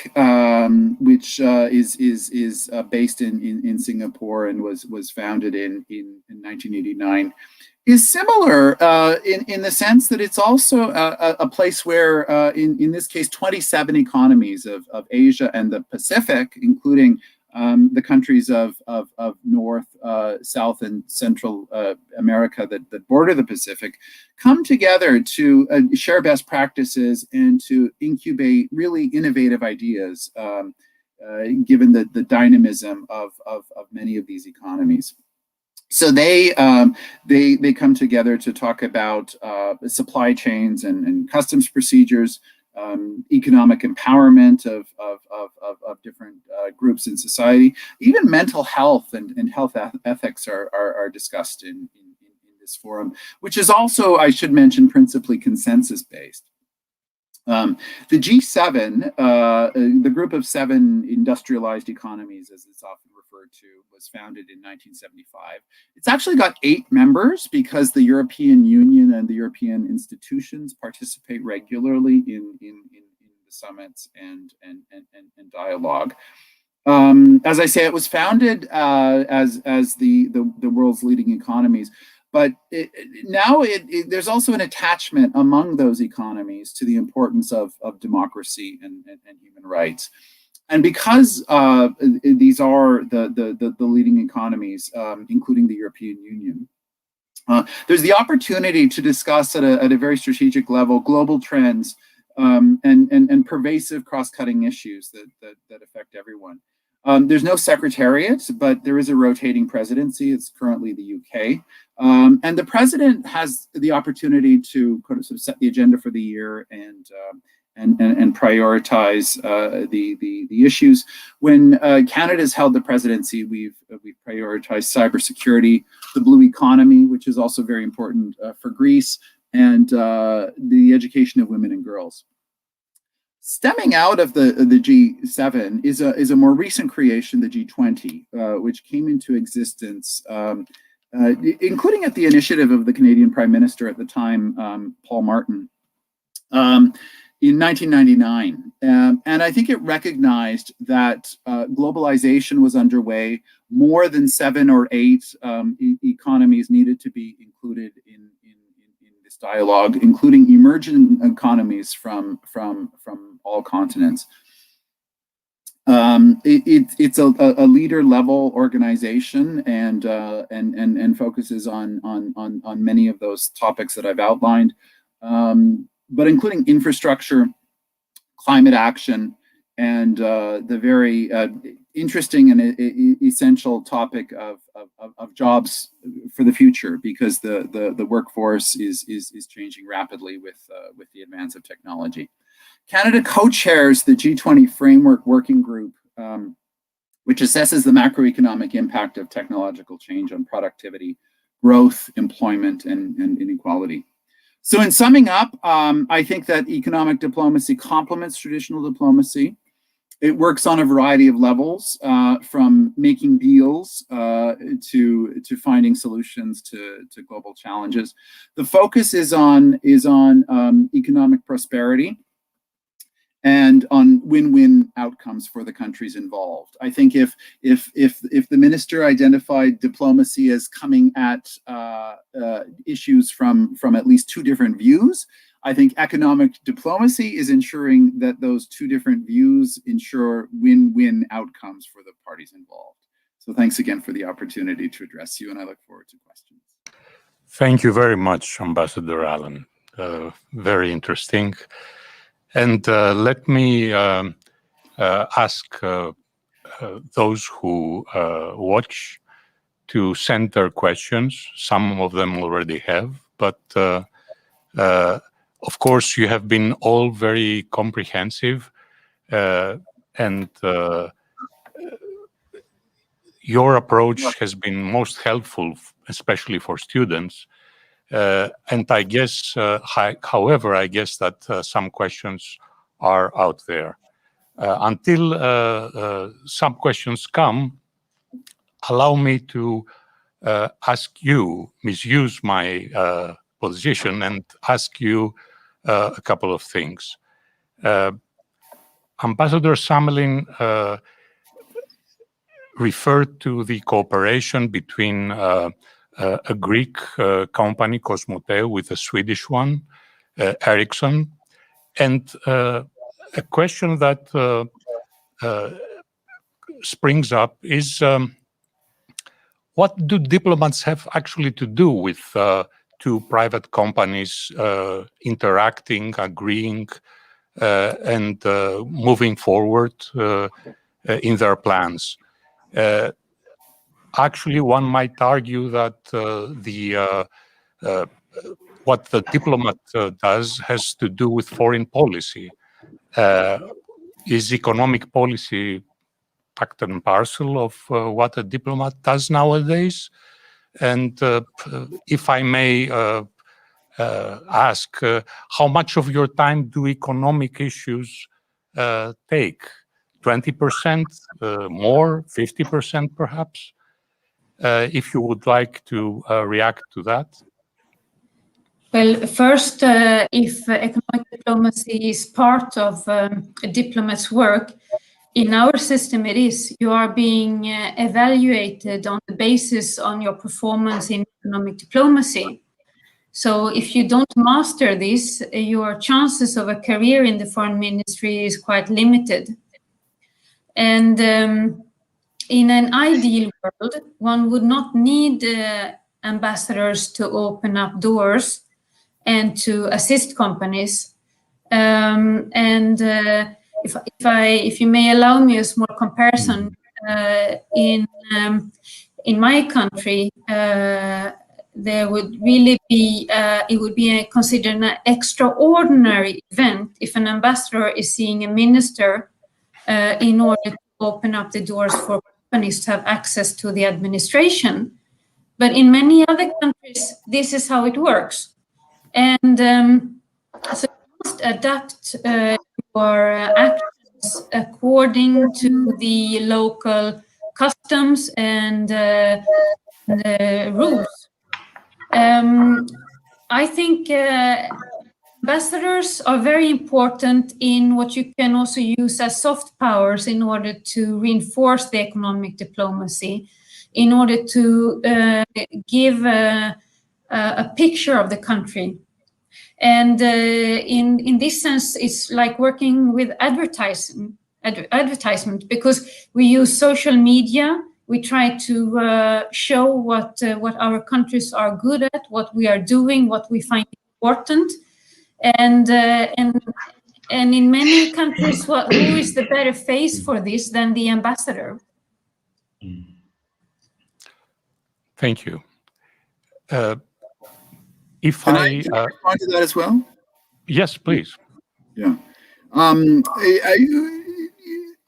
which is based in Singapore and was founded in 1989, is similar in the sense that it's also a place where, in this case, 27 economies of Asia and the Pacific, including the countries of North, South, and Central America that border the Pacific, come together to share best practices and to incubate really innovative ideas, given the dynamism of many of these economies. So they come together to talk about supply chains and customs procedures, economic empowerment of different groups in society. Even mental health and health ethics are discussed in this forum, which is also, I should mention, principally consensus-based. The G7, the group of 7 industrialized economies, as it's often referred to, was founded in 1975. It's actually got 8 members because the European Union and the European institutions participate regularly in the summits and dialogue. As I say, it was founded as the world's leading economies. But now there's also an attachment among those economies to the importance of democracy and human rights. And because these are the leading economies, including the European Union, there's the opportunity to discuss at a very strategic level global trends and pervasive cross-cutting issues that affect everyone. There's no secretariat, but there is a rotating presidency. It's currently the UK. And the president has the opportunity to sort of set the agenda for the year and prioritize the issues. When Canada's held the presidency, we've prioritized cybersecurity, the blue economy, which is also very important for Greece, and the education of women and girls. Stemming out of the G7 is a more recent creation, the G20, which came into existence, including at the initiative of the Canadian Prime Minister at the time, Paul Martin, in 1999. And I think it recognized that globalization was underway. More than 7 or 8 economies needed to be included in this dialogue, including emerging economies from all continents. It's a leader level organization and focuses on many of those topics that I've outlined, but including infrastructure, climate action, and the very interesting and essential topic of jobs for the future, because the workforce is changing rapidly with the advance of technology. Canada co-chairs the G20 Framework Working Group, which assesses the macroeconomic impact of technological change on productivity, growth, employment, and inequality. So in summing up, I think that economic diplomacy complements traditional diplomacy. It works on a variety of levels, from making deals to finding solutions to global challenges. The focus is on economic prosperity and on win-win outcomes for the countries involved. I think if the minister identified diplomacy as coming at issues from at least two different views, I think economic diplomacy is ensuring that those two different views ensure win-win outcomes for the parties involved. So thanks again for the opportunity to address you, and I look forward to questions. Thank you very much, Ambassador Allen. Very interesting. And let me ask those who watch to send their questions. Some of them already have, but of course, you have been all very comprehensive, and your approach has been most helpful, especially for students. And I guess, however, I guess that some questions are out there. Until some questions come, allow me to ask you, misuse my position and ask you a couple of things. Ambassador Samelin referred to the cooperation between a Greek company, Cosmoteo, with a Swedish one, Ericsson, and a question that springs up is, what do diplomats have actually to do with two private companies interacting, agreeing, and moving forward in their plans? Actually, one might argue that what the diplomat does has to do with foreign policy. Is economic policy part and parcel of what a diplomat does nowadays? And if I may ask, how much of your time do economic issues take? 20%, more, 50% perhaps? If you would like to react to that. Well, first, if economic diplomacy is part of a diplomat's work, in our system it is. You are being evaluated on the basis on your performance in economic diplomacy. So if you don't master this, your chances of a career in the foreign ministry is quite limited. And in an ideal world, one would not need ambassadors to open up doors and to assist companies. If you may allow me a small comparison, in my country, there would really be it would be considered an extraordinary event if an ambassador is seeing a minister in order to open up the doors for companies to have access to the administration. But in many other countries, this is how it works. And so you must adapt your actions according to the local customs and rules. I think ambassadors are very important in what you can also use as soft powers in order to reinforce the economic diplomacy, in order to give a picture of the country. And in this sense, it's like working with advertisement, because we use social media. We try to show what our countries are good at, what we are doing, what we find important. And And in many countries, who is the better face for this than the ambassador? Thank you. If Can I I respond to that as well? yes, please. Yeah.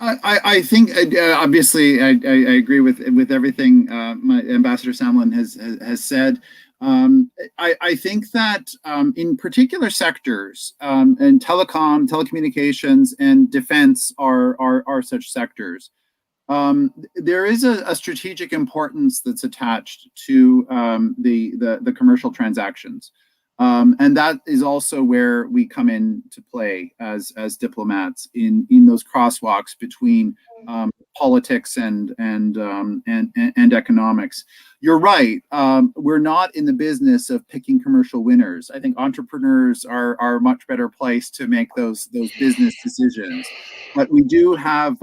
I think obviously I agree with everything my Ambassador Samlin has said. I think that in particular sectors, and telecommunications, and defense are such sectors. There is a strategic importance that's attached to the commercial transactions. And that is also where we come into play as diplomats in those crosswalks between politics and economics. You're right. We're not in the business of picking commercial winners. I think entrepreneurs are much better placed to make those business decisions. But we do have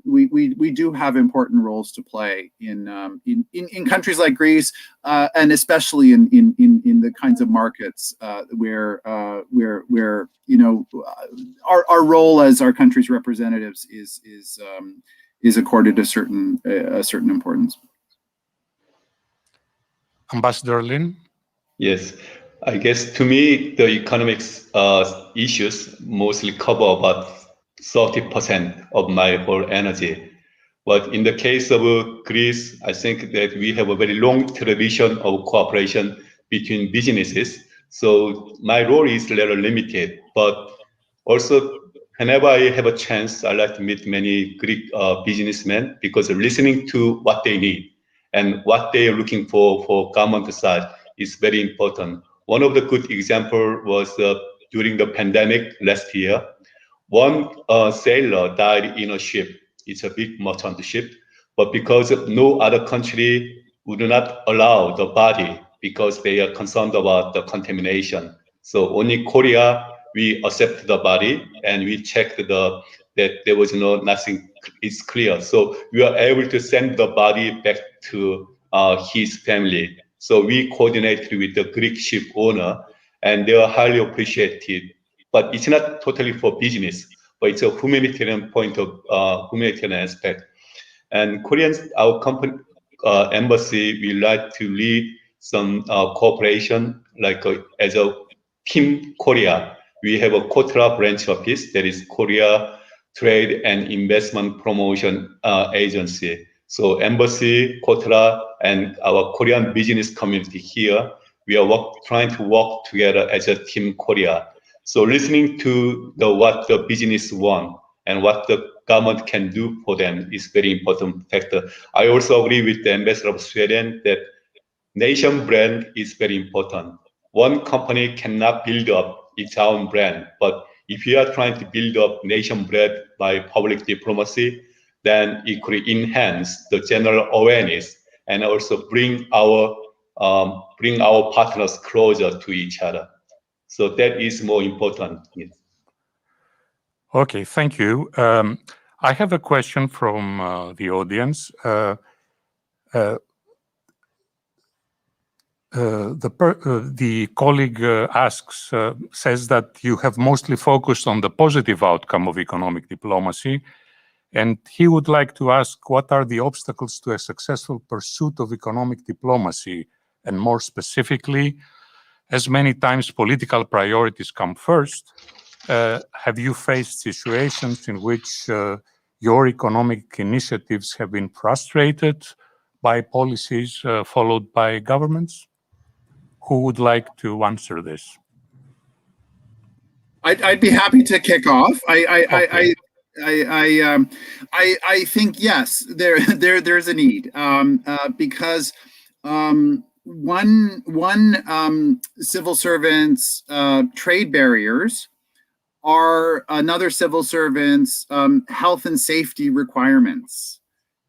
we do have important roles to play in countries like Greece, and especially in the kinds of markets where you know our role as our country's representatives is accorded a certain importance. Ambassador Lin? Yes, I guess to me, the economics issues mostly cover about 30% of my whole energy. But in the case of Greece, I think that we have a very long tradition of cooperation between businesses. So my role is a little limited, but also whenever I have a chance, I like to meet many Greek businessmen, because listening to what they need and what they are looking for government side is very important. One of the good example was during the pandemic last year. One sailor died in a ship. It's a big merchant ship, but because no other country would not allow the body because they are concerned about the contamination. So only Korea, we accept the body and we checked that there was nothing is clear. So we are able to send the body back to his family. So we coordinated with the Greek ship owner, and they are highly appreciated. But it's not totally for business, but it's a humanitarian point of humanitarian aspect. And Koreans, our company embassy, we like to lead some cooperation, like as a Team Korea. We have a Kotra branch office, that is Korea Trade and Investment Promotion Agency. So embassy, Kotra, and our Korean business community here, we are trying to work together as a Team Korea. So listening to what the business want and what the government can do for them is very important factor. I also agree with the Ambassador of Sweden that nation brand is very important. One company cannot build up its own brand, but if you are trying to build up nation brand by public diplomacy, then it could enhance the general awareness and also bring our partners closer to each other. So that is more important. Yes. Okay, thank you. I have a question from the audience. The colleague says that you have mostly focused on the positive outcome of economic diplomacy, and he would like to ask, what are the obstacles to a successful pursuit of economic diplomacy? And more specifically, as many times political priorities come first, have you faced situations in which your economic initiatives have been frustrated by policies followed by governments? Who would like to answer this? I'd be happy to kick off. Okay. I think yes, there's a need because one civil servant's trade barriers are another civil servant's health and safety requirements,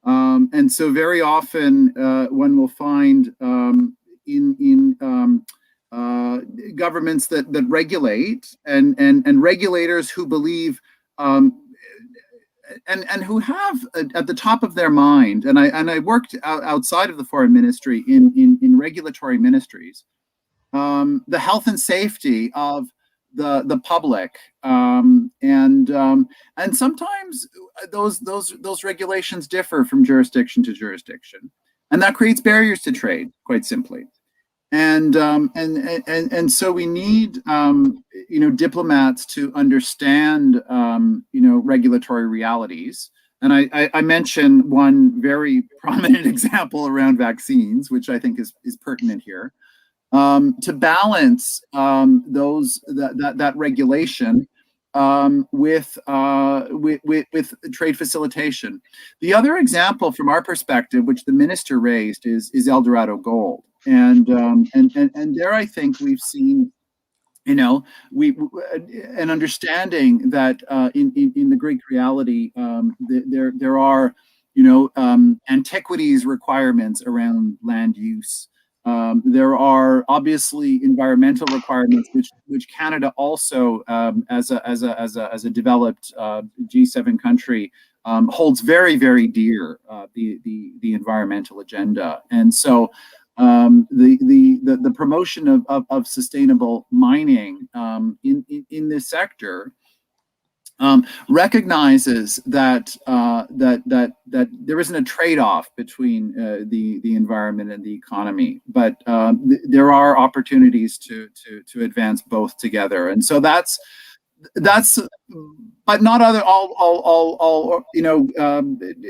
and so very often one will find in governments that regulate and regulators who believe and who have at the top of their mind, and I worked outside of the foreign ministry in regulatory ministries, the health and safety of the public, and sometimes those regulations differ from jurisdiction to jurisdiction, and that creates barriers to trade, quite simply. And so we need diplomats to understand regulatory realities. And I mentioned one very prominent example around vaccines, which I think is pertinent here, to balance that regulation with trade facilitation. The other example from our perspective, which the minister raised, is El Dorado Gold, and there I think we've seen an understanding that in the Greek reality there are antiquities requirements around land use. There are obviously environmental requirements, which Canada also, as a developed G7 country, holds very, very dear, the environmental agenda. And so the promotion of sustainable mining in this sector recognizes that there isn't a trade-off between the environment and the economy, but there are opportunities to advance both together. And so that's but not all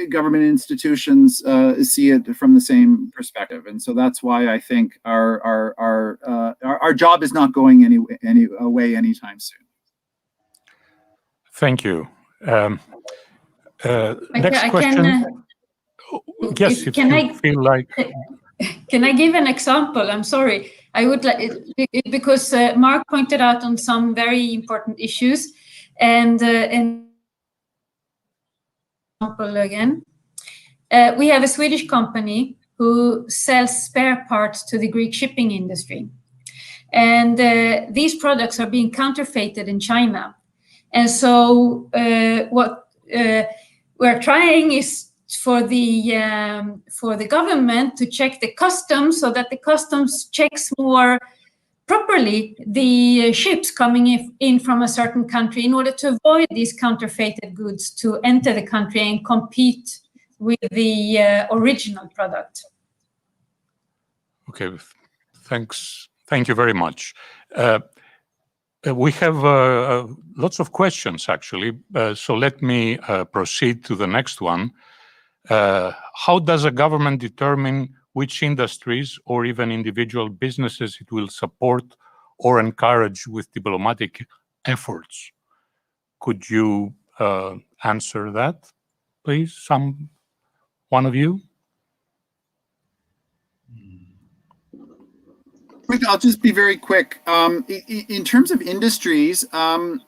government institutions see it from the same perspective, and so that's why I think our job is not going away anytime soon. Thank you. Next question. Yes, if you feel like. Can I give an example? I'm sorry. I would like, because Mark pointed out on some very important issues, and example again, we have a Swedish company who sells spare parts to the Greek shipping industry, and these products are being counterfeited in China, and so what we're trying is for the government to check the customs, so that the customs checks more properly the ships coming in from a certain country, in order to avoid these counterfeited goods to enter the country and compete with the original product. Okay, thanks. Thank you very much. We have lots of questions, actually, so let me proceed to the next one. How does a government determine which industries or even individual businesses it will support or encourage with diplomatic efforts? Could you answer that, please? One of you? I'll just be very quick. In terms of industries, I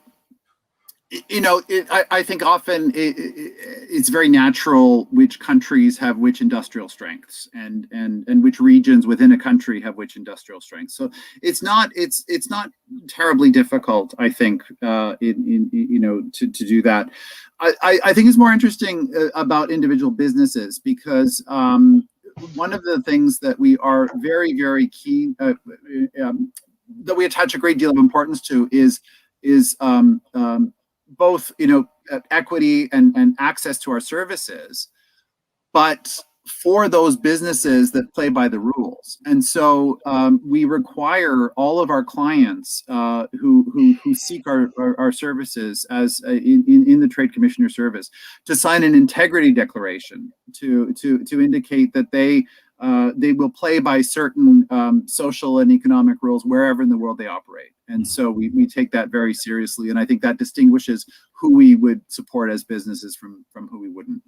think often it's very natural which countries have which industrial strengths, and which regions within a country have which industrial strengths. So it's not terribly difficult, I think, to do that. I think it's more interesting about individual businesses, because one of the things that we are very, very keen, that we attach a great deal of importance to, is both equity and access to our services, but for those businesses that play by the rules. And so we require all of our clients who seek our services as in the Trade Commissioner service to sign an integrity declaration to indicate that they will play by certain social and economic rules wherever in the world they operate. And so we take that very seriously, and I think that distinguishes who we would support as businesses from who we wouldn't.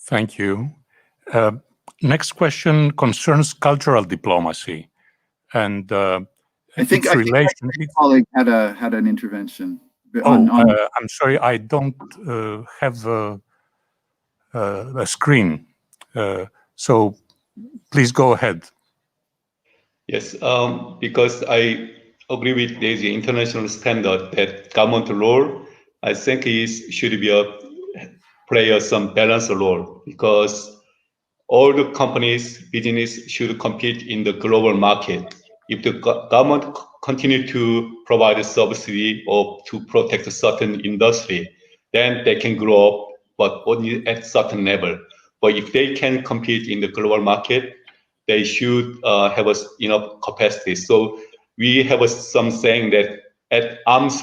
Thank you. Next question concerns cultural diplomacy, and I think my colleague had an intervention. I'm sorry, I don't have a screen, so please go ahead. Yes, because I agree with the international standard that government role, I think should be play some balanced role, because all the companies, business should compete in the global market. if the government continue to provide a subsidy or to protect a certain industry, then they can grow up, but only at certain level. But if they can compete in the global market, they should have enough capacity. So we have some saying that at arm's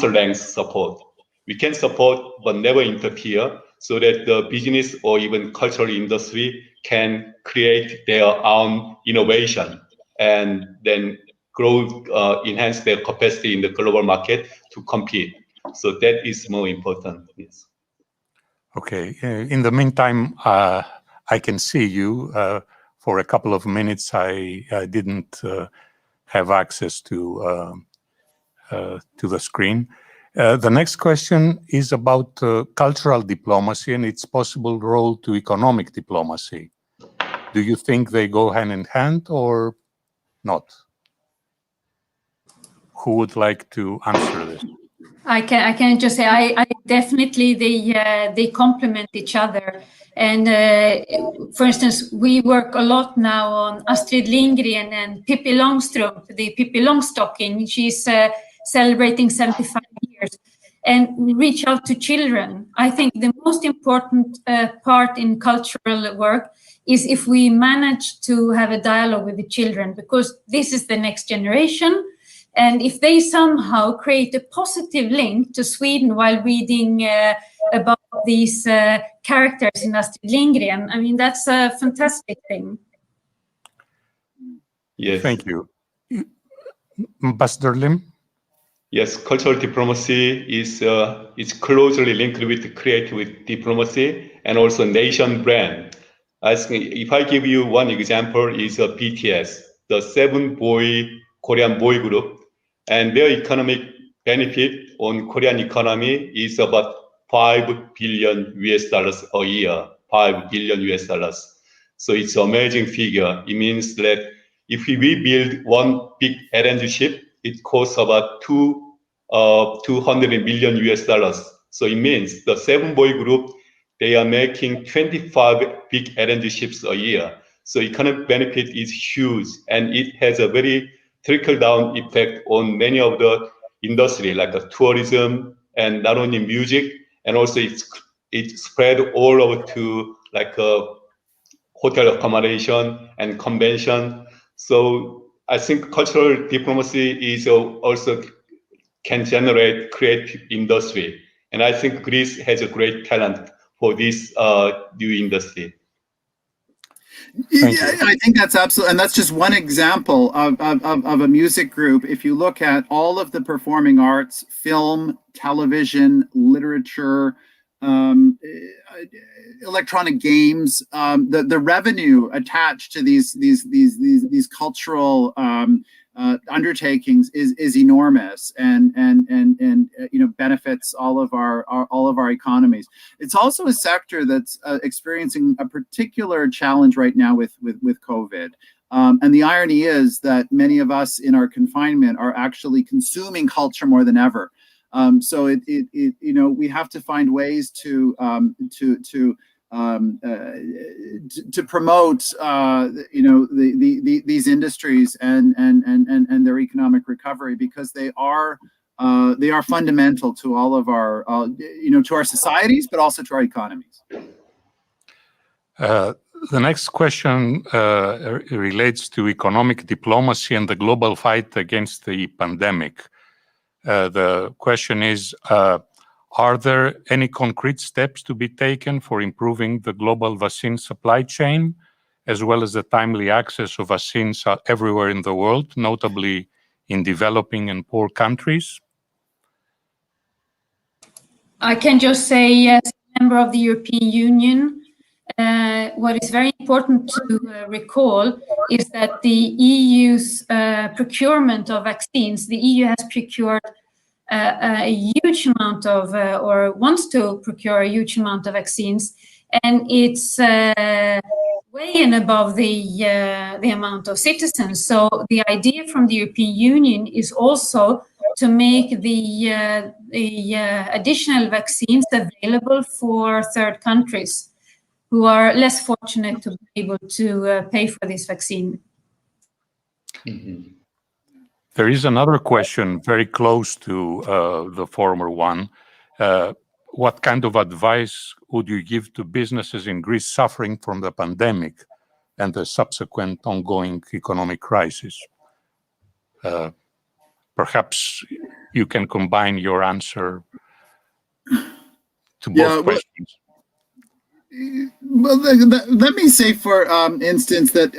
length support, we can support but never interfere, so that the business or even cultural industry can create their own innovation and then grow, enhance their capacity in the global market to compete. So that is more important. Yes. Okay. In the meantime, I can see you. For a couple of minutes, I didn't have access to the screen. The next question is about cultural diplomacy and its possible role to economic diplomacy. Do you think they go hand in hand or not? Who would like to answer this? I can just say I definitely they complement each other. And for instance, we work a lot now on Astrid Lindgren and Pippi Longstrump, the Pippi Longstocking. She's celebrating 75 years, and reach out to children. I think the most important part in cultural work is if we manage to have a dialogue with the children, because this is the next generation. And if they somehow create a positive link to Sweden while reading about these characters in Astrid Lindgren, I mean, that's a fantastic thing. Yes. Thank you. Ambassador Lim? Yes, cultural diplomacy is closely linked with creative diplomacy and also nation brand. If I give you one example, is BTS, the 7-boy Korean boy group, and their economic benefit on Korean economy is about $5 billion a year, $5 billion. So it's an amazing figure. It means that if we build one big LNG ship, it costs about $200 million. So it means the 7-boy group, they are making 25 big LNG ships a year. So economic benefit is huge, and it has a very trickle-down effect on many of the industry, like tourism and not only music, and also it's spread all over to like hotel accommodation and convention. So I think cultural diplomacy is also can generate creative industry. And I think Greece has a great talent for this new industry. Yeah, I think that's absolutely, and that's just one example of a music group. If you look at all of the performing arts, film, television, literature, electronic games, the revenue attached to these cultural undertakings is enormous, and you know, benefits all of our economies. It's also a sector that's experiencing a particular challenge right now with COVID. And the irony is that many of us in our confinement are actually consuming culture more than ever. So you know, we have to find ways to promote you know, these industries and their economic recovery, because they are fundamental to all of our you know, to our societies, but also to our economies. The next question relates to economic diplomacy and the global fight against the pandemic. The question is, are there any concrete steps to be taken for improving the global vaccine supply chain, as well as the timely access of vaccines everywhere in the world, notably in developing and poor countries? I can just say, as a member of the European Union, what is very important to recall is that the EU's procurement of vaccines, the EU has procured a huge amount of, or wants to procure a huge amount of vaccines, and it's way and above the amount of citizens. So the idea from the European Union is also to make the additional vaccines available for third countries who are less fortunate to be able to pay for this vaccine. Mm-hmm. There is another question very close to the former one. What kind of advice would you give to businesses in Greece suffering from the pandemic and the subsequent ongoing economic crisis? Perhaps you can combine your answer to both questions. Well, let me say, for instance, that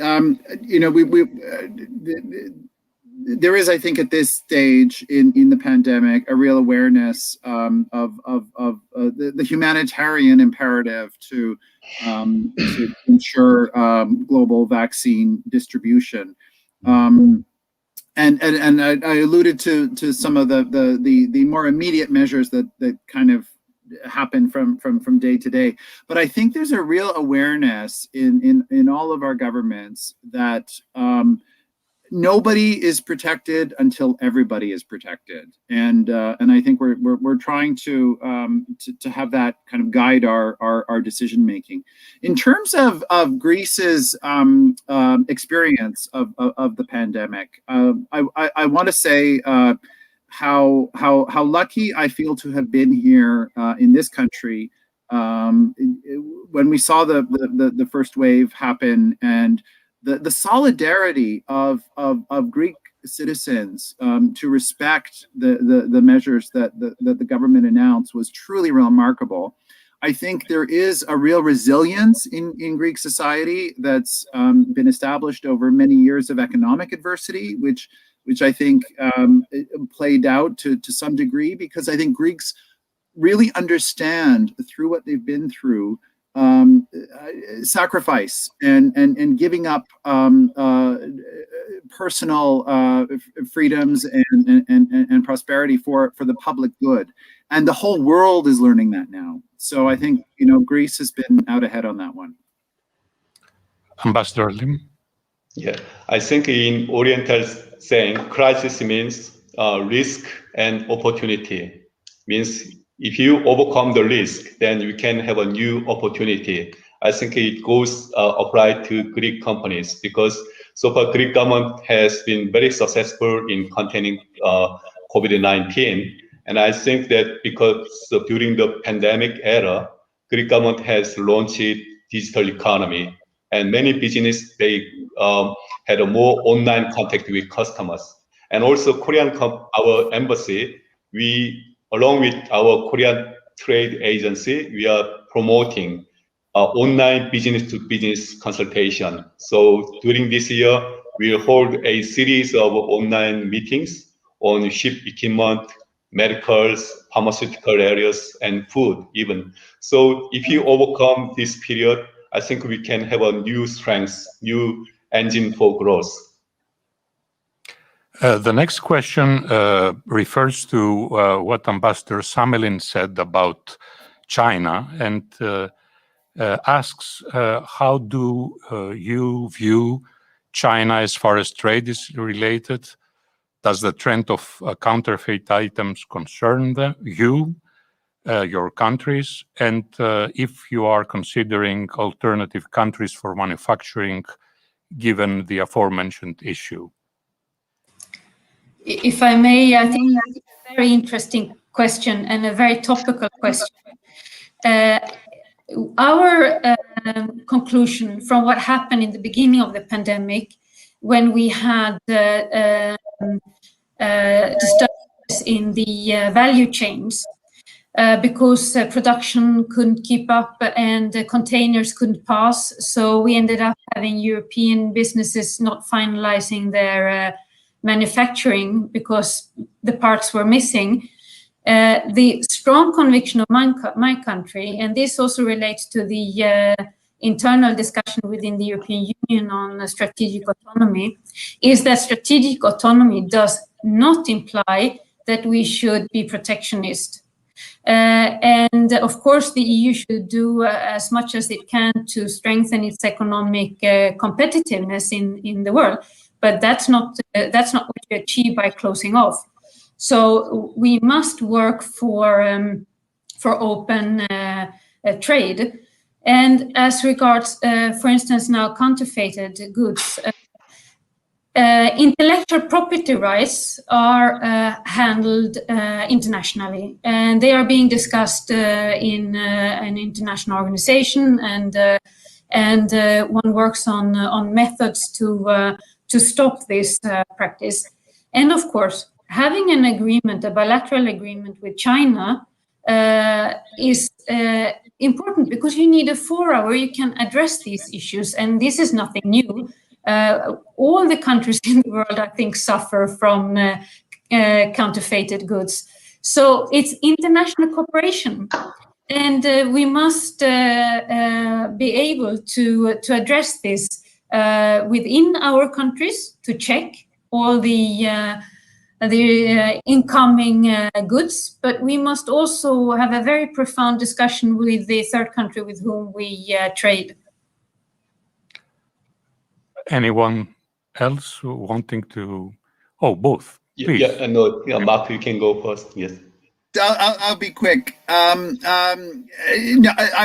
there is, I think, at this stage in the pandemic, a real awareness of the humanitarian imperative to ensure global vaccine distribution. And I alluded to some of the more immediate measures that kind of happen from day to day. But I think there's a real awareness in all of our governments that nobody is protected until everybody is protected, and I think we're trying to have that kind of guide our decision making. In terms of Greece's experience of the pandemic, I want to say how lucky I feel to have been here in this country when we saw the first wave happen, and the solidarity of Greek citizens to respect the measures that the government announced was truly remarkable. I think there is a real resilience in Greek society that's been established over many years of economic adversity, which I think played out to some degree, because I think Greeks really understand through what they've been through sacrifice and giving up personal freedoms and prosperity for the public good, and the whole world is learning that now. So I think Greece has been out ahead on that one. Ambassador Lim. Yeah, I think in Oriental saying, crisis means risk and opportunity. Means if you overcome the risk, then you can have a new opportunity. I think it goes applied to Greek companies, because so far Greek government has been very successful in containing COVID-19. And I think that because during the pandemic era, Greek government has launched digital economy, and many business, they had a more online contact with customers. And also our embassy, we, along with our Korean trade agency, we are promoting online business-to-business consultation. So during this year, we'll hold a series of online meetings on ship equipment, medicals, pharmaceutical areas, and food even. So if you overcome this period, I think we can have a new strength, new engine for growth. The next question refers to what Ambassador Samelin said about China, and asks, how do you view China as far as trade is related? Does the trend of counterfeit items concern you, your countries? And if you are considering alternative countries for manufacturing, given the aforementioned issue? If I may, I think that's a very interesting question and a very topical question. Our conclusion from what happened in the beginning of the pandemic, when we had disturbance in the value chains, because production couldn't keep up and the containers couldn't pass, so we ended up having European businesses not finalizing their manufacturing because the parts were missing. The strong conviction of my country, and this also relates to the internal discussion within the European Union on strategic autonomy, is that strategic autonomy does not imply that we should be protectionist. And of course, the EU should do as much as it can to strengthen its economic competitiveness in the world. But that's not what you achieve by closing off. So we must work for open trade. And as regards, for instance, now counterfeited goods, Intellectual property rights are handled internationally, and they are being discussed in an international organization, and one works on methods to stop this practice. And of course, having an agreement, a bilateral agreement with China, is important because you need a forum where you can address these issues, and this is nothing new. All the countries in the world, I think, suffer from counterfeited goods. So it's international cooperation, and we must be able to address this within our countries, to check all the incoming goods, but we must also have a very profound discussion with the third country with whom we trade. Anyone else wanting to? Oh, both. Please. Yeah, no, Mark, you can go first. Yes. I'll be quick. I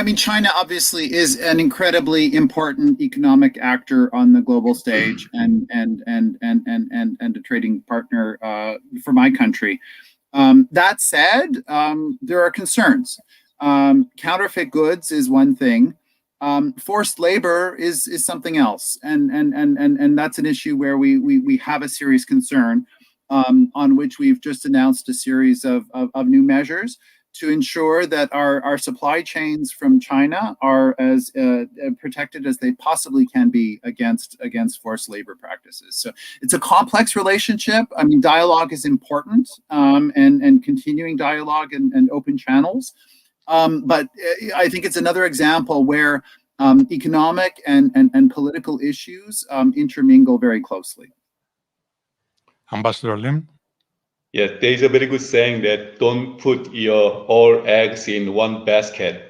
mean, China obviously is an incredibly important economic actor on the global stage, and a trading partner for my country. That said, there are concerns. Counterfeit goods is one thing. Forced labor is something else, and that's an issue where we have a serious concern, on which we've just announced a series of new measures to ensure that our supply chains from China are as protected as they possibly can be against forced labor practices. So it's a complex relationship. I mean, dialogue is important, and continuing dialogue and open channels. But I think it's another example where economic and political issues intermingle very closely. Ambassador Lim? Yeah, there is a very good saying that don't put your all eggs in one basket.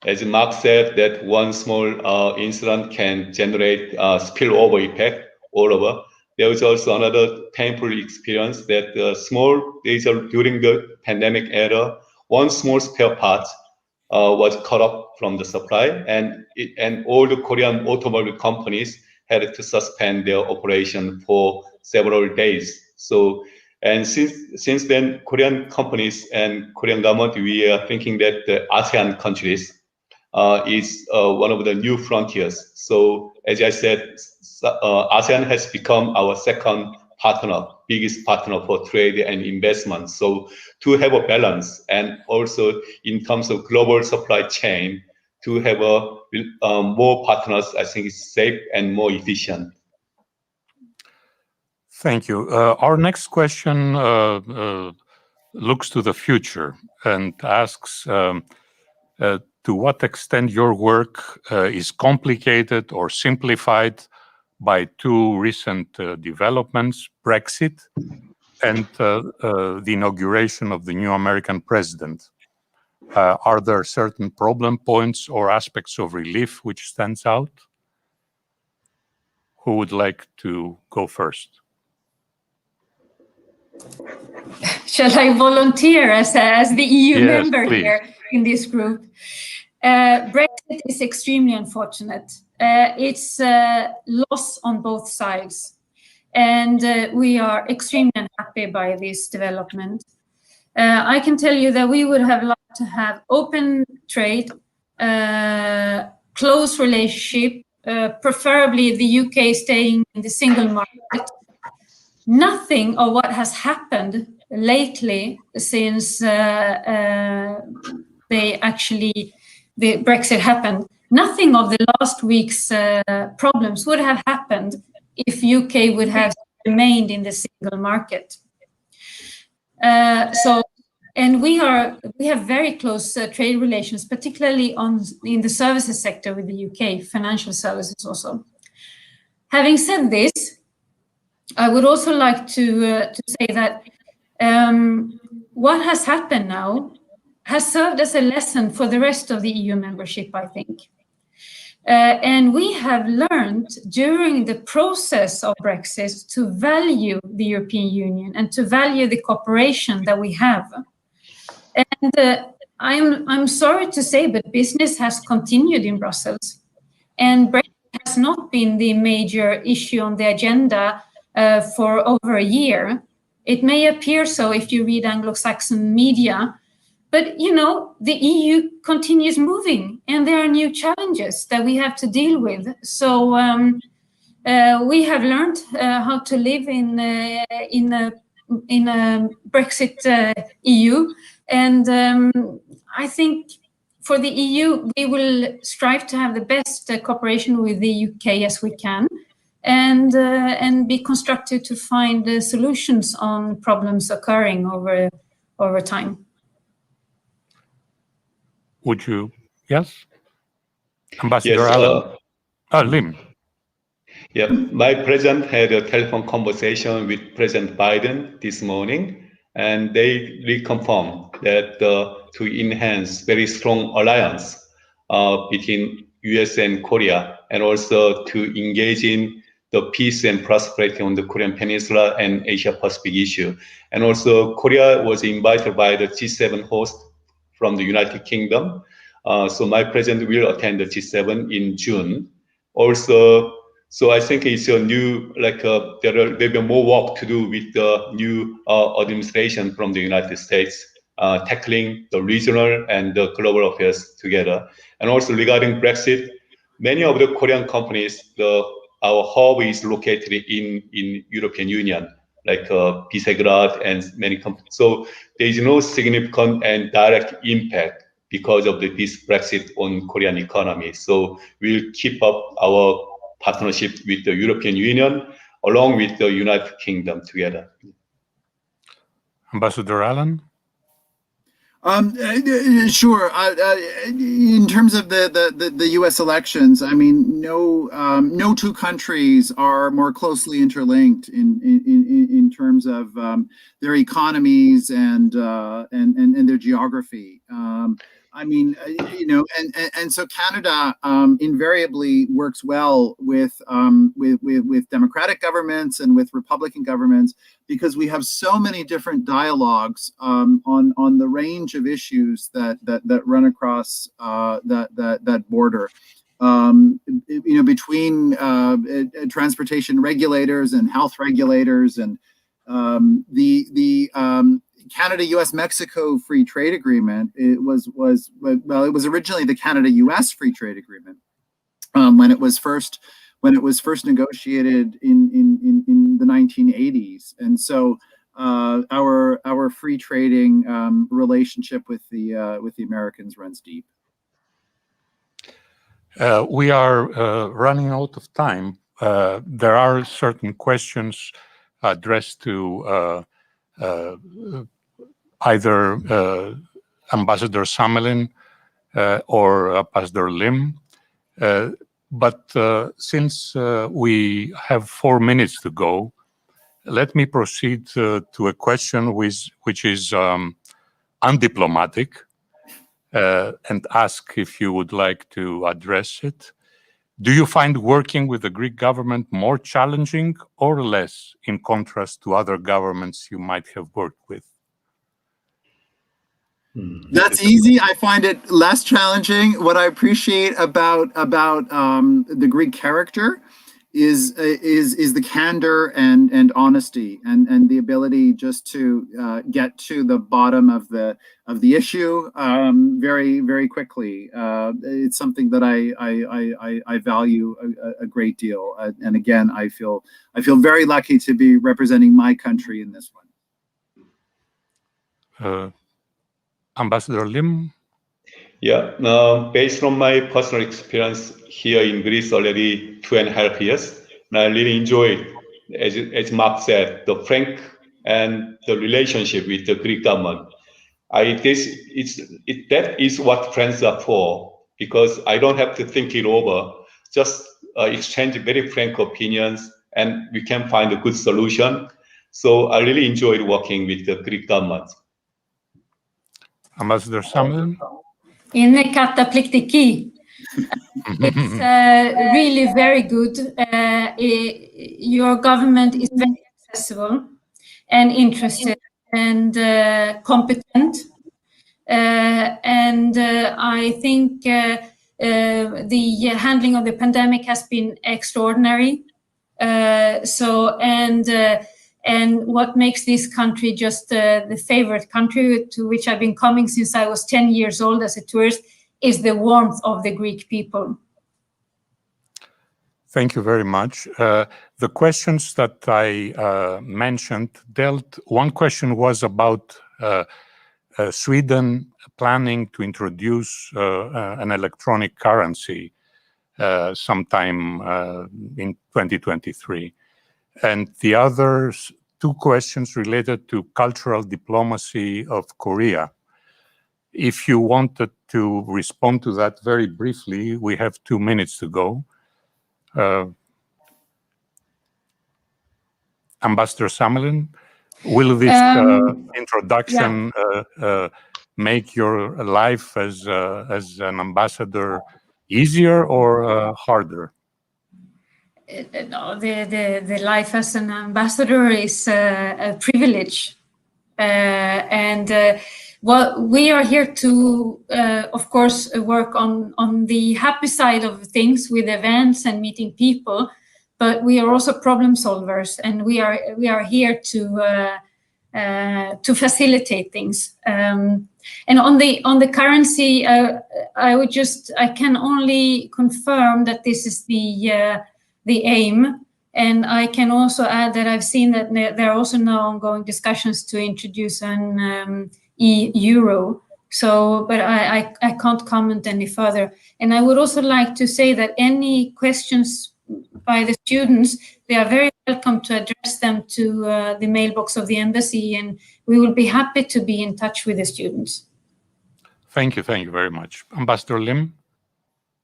As Mark said, that one small incident can generate spillover effect all over. There was also another painful experience that during the pandemic era, one small spare part was cut off from the supply, and all the Korean automobile companies had to suspend their operation for several days. So, and since then, Korean companies and Korean government, we are thinking that the ASEAN countries is one of the new frontiers. So, as I said, ASEAN has become our second partner, biggest partner for trade and investment. So, to have a balance, and also in terms of global supply chain, to have more partners, I think is safe and more efficient. Thank you. Our next question looks to the future and asks to what extent your work is complicated or simplified by two recent developments, Brexit and the inauguration of the new American president. Are there certain problem points or aspects of relief which stands out? Who would like to go first? Shall I volunteer as the EU member please. here in this group? Brexit is extremely unfortunate. It's a loss on both sides, and we are extremely unhappy by this development. I can tell you that we would have liked to have open trade, close relationship, preferably the UK staying in the single market. Nothing of what has happened lately since the Brexit happened, nothing of the last week's problems would have happened if UK would have remained in the single market. And we have very close trade relations, particularly in the services sector with the UK, financial services also. Having said this, I would also like to say that what has happened now has served as a lesson for the rest of the EU membership, I think. And we have learned during the process of Brexit to value the European Union and to value the cooperation that we have. And I'm sorry to say, but business has continued in Brussels. And Brexit has not been the major issue on the agenda for over a year. It may appear so if you read Anglo-Saxon media, but the EU continues moving, and there are new challenges that we have to deal with. So we have learned how to live in a Brexit EU, and I think for the EU we will strive to have the best cooperation with the UK as we can, and be constructive to find solutions on problems occurring over time. Would you? Yes, Ambassador Allen. Lim. Yeah, my president had a telephone conversation with President Biden this morning, and they reconfirmed that to enhance very strong alliance between US and Korea, and also to engage in the peace and prosperity on the Korean Peninsula and Asia Pacific issue. And also Korea was invited by the G7 host from the United Kingdom. So my president will attend the G7 in June. Also, so I think it's a new, there'll be more work to do with the new administration from the United States, tackling the regional and the global affairs together. And also regarding Brexit, many of the Korean companies, our hub is located in European Union, like Visegrad and many companies. So there is no significant and direct impact because of this Brexit on Korean economy. So we'll keep up our partnership with the European Union along with the United Kingdom together. Ambassador Allen? Sure. In terms of the U.S. elections, I mean, no two countries are more closely interlinked in terms of their economies and their geography. I mean, and so Canada invariably works well with democratic governments and with Republican governments, because we have so many different dialogues on the range of issues that run across that border. Between transportation regulators and health regulators, and the Canada-U.S.-Mexico Free Trade Agreement. It was originally the Canada-U.S. Free Trade Agreement when it was first negotiated in the 1980s, and so our free trading relationship with the Americans runs deep. We are running out of time. There are certain questions addressed to either Ambassador Samelin or Ambassador Lim. But since we have 4 minutes to go, let me proceed to a question which is undiplomatic, and ask if you would like to address it. Do you find working with the Greek government more challenging or less, in contrast to other governments you might have worked with? That's easy. I find it less challenging. What I appreciate about the Greek character is the candor and honesty and the ability just to get to the bottom of the issue very, very quickly. It's something that I value a great deal, and again, I feel very lucky to be representing my country in this one. Ambassador Lim? Yeah, based on my personal experience here in Greece already 2.5 years, and I really enjoy, as Mark said, the frank and the relationship with the Greek government. I guess that is what friends are for, because I don't have to think it over, just exchange very frank opinions, and we can find a good solution. So I really enjoyed working with the Greek government. Ambassador Samelin? Είναι καταπληκτική. It's really very good. Your government is very accessible and interested and competent. And I think the handling of the pandemic has been extraordinary. And what makes this country just the favorite country to which I've been coming since I was 10 years old as a tourist is the warmth of the Greek people. Thank you very much. The questions that I mentioned one question was about Sweden planning to introduce an electronic currency sometime in 2023. And the other two questions related to cultural diplomacy of Korea. If you wanted to respond to that very briefly, we have 2 minutes to go. Ambassador Samelin, will this introduction make your life as an ambassador easier or harder? No, the life as an ambassador is a privilege. Well, we are here to, of course, work on the happy side of things with events and meeting people, but we are also problem solvers, and we are here to facilitate things. And on the currency, I can only confirm that this is the aim. And I can also add that I've seen that there are also now ongoing discussions to introduce an euro. So, but I can't comment any further. And I would also like to say that any questions by the students, they are very welcome to address them to the mailbox of the embassy, and we will be happy to be in touch with the students. Thank you very much. Ambassador Lim?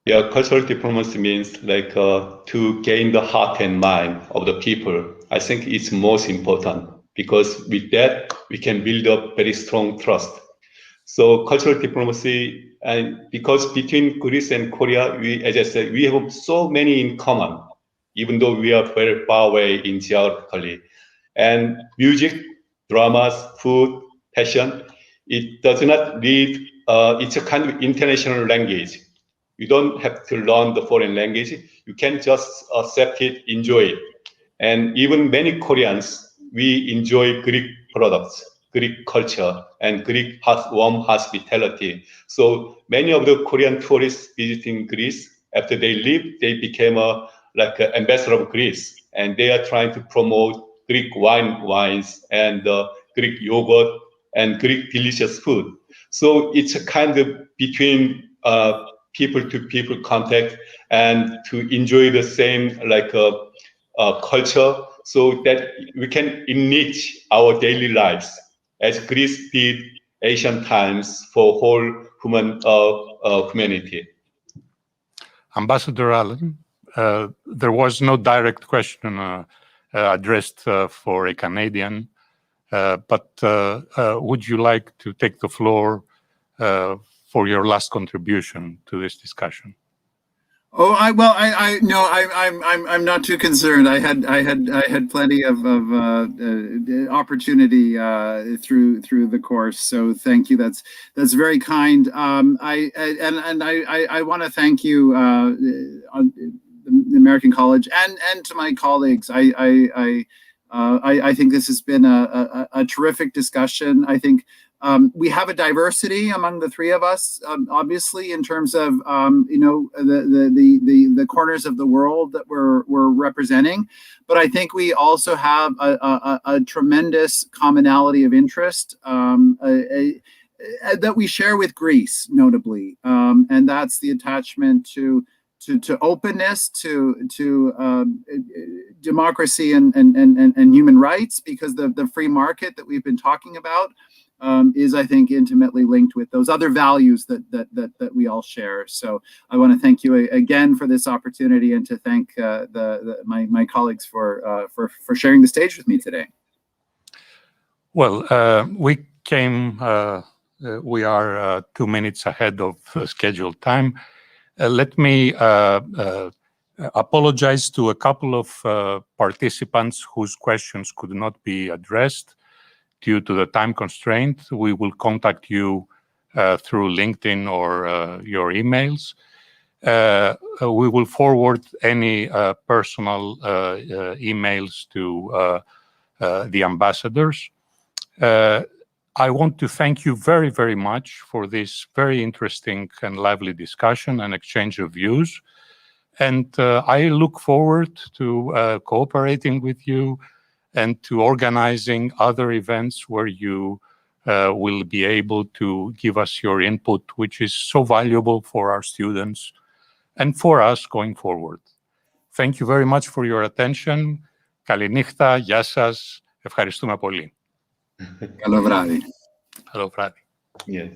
Yeah, cultural diplomacy means like to gain the heart and mind of the people. I think it's most important because with that, we can build up very strong trust. So cultural diplomacy, and because between Greece and Korea, as I said, we have so many in common, even though we are very far away in geographically. And music, dramas, food, fashion, it does not need, it's a kind of international language. You don't have to learn the foreign language. You can just accept it, enjoy it. And even many Koreans, we enjoy Greek products, Greek culture, and Greek warm hospitality. So many of the Korean tourists visiting Greece, after they leave, they became like an ambassador of Greece. And they are trying to promote Greek wines and Greek yogurt and Greek delicious food. So it's a kind of between people-to-people contact and to enjoy the same like culture, so that we can enrich our daily lives as Greece did ancient times for whole humanity. Ambassador Allen, there was no direct question addressed for a Canadian, but would you like to take the floor for your last contribution to this discussion? Oh, I'm not too concerned. I had plenty of opportunity through the course. So thank you. That's very kind. I want to thank you, the American College, and to my colleagues. I think this has been a terrific discussion. I think we have a diversity among the three of us, obviously, in terms of the corners of the world that we're representing. But I think we also have a tremendous commonality of interest that we share with Greece, notably, and that's the attachment to openness, to democracy and human rights, because the free market that we've been talking about is, I think, intimately linked with those other values that we all share. So I want to thank you again for this opportunity, and to thank my colleagues for sharing the stage with me today. Well, we are 2 minutes ahead of scheduled time. Let me apologize to a couple of participants whose questions could not be addressed due to the time constraint. We will contact you through LinkedIn or your emails. We will forward any personal emails to the ambassadors. I want to thank you very, very much for this very interesting and lively discussion and exchange of views. And I look forward to cooperating with you and to organizing other events where you will be able to give us your input, which is so valuable for our students and for us going forward. Thank you very much for your attention. Καλή νύχτα, γεια σας. Ευχαριστούμε πολύ. Καλό βράδυ. Καλό βράδυ. Yes.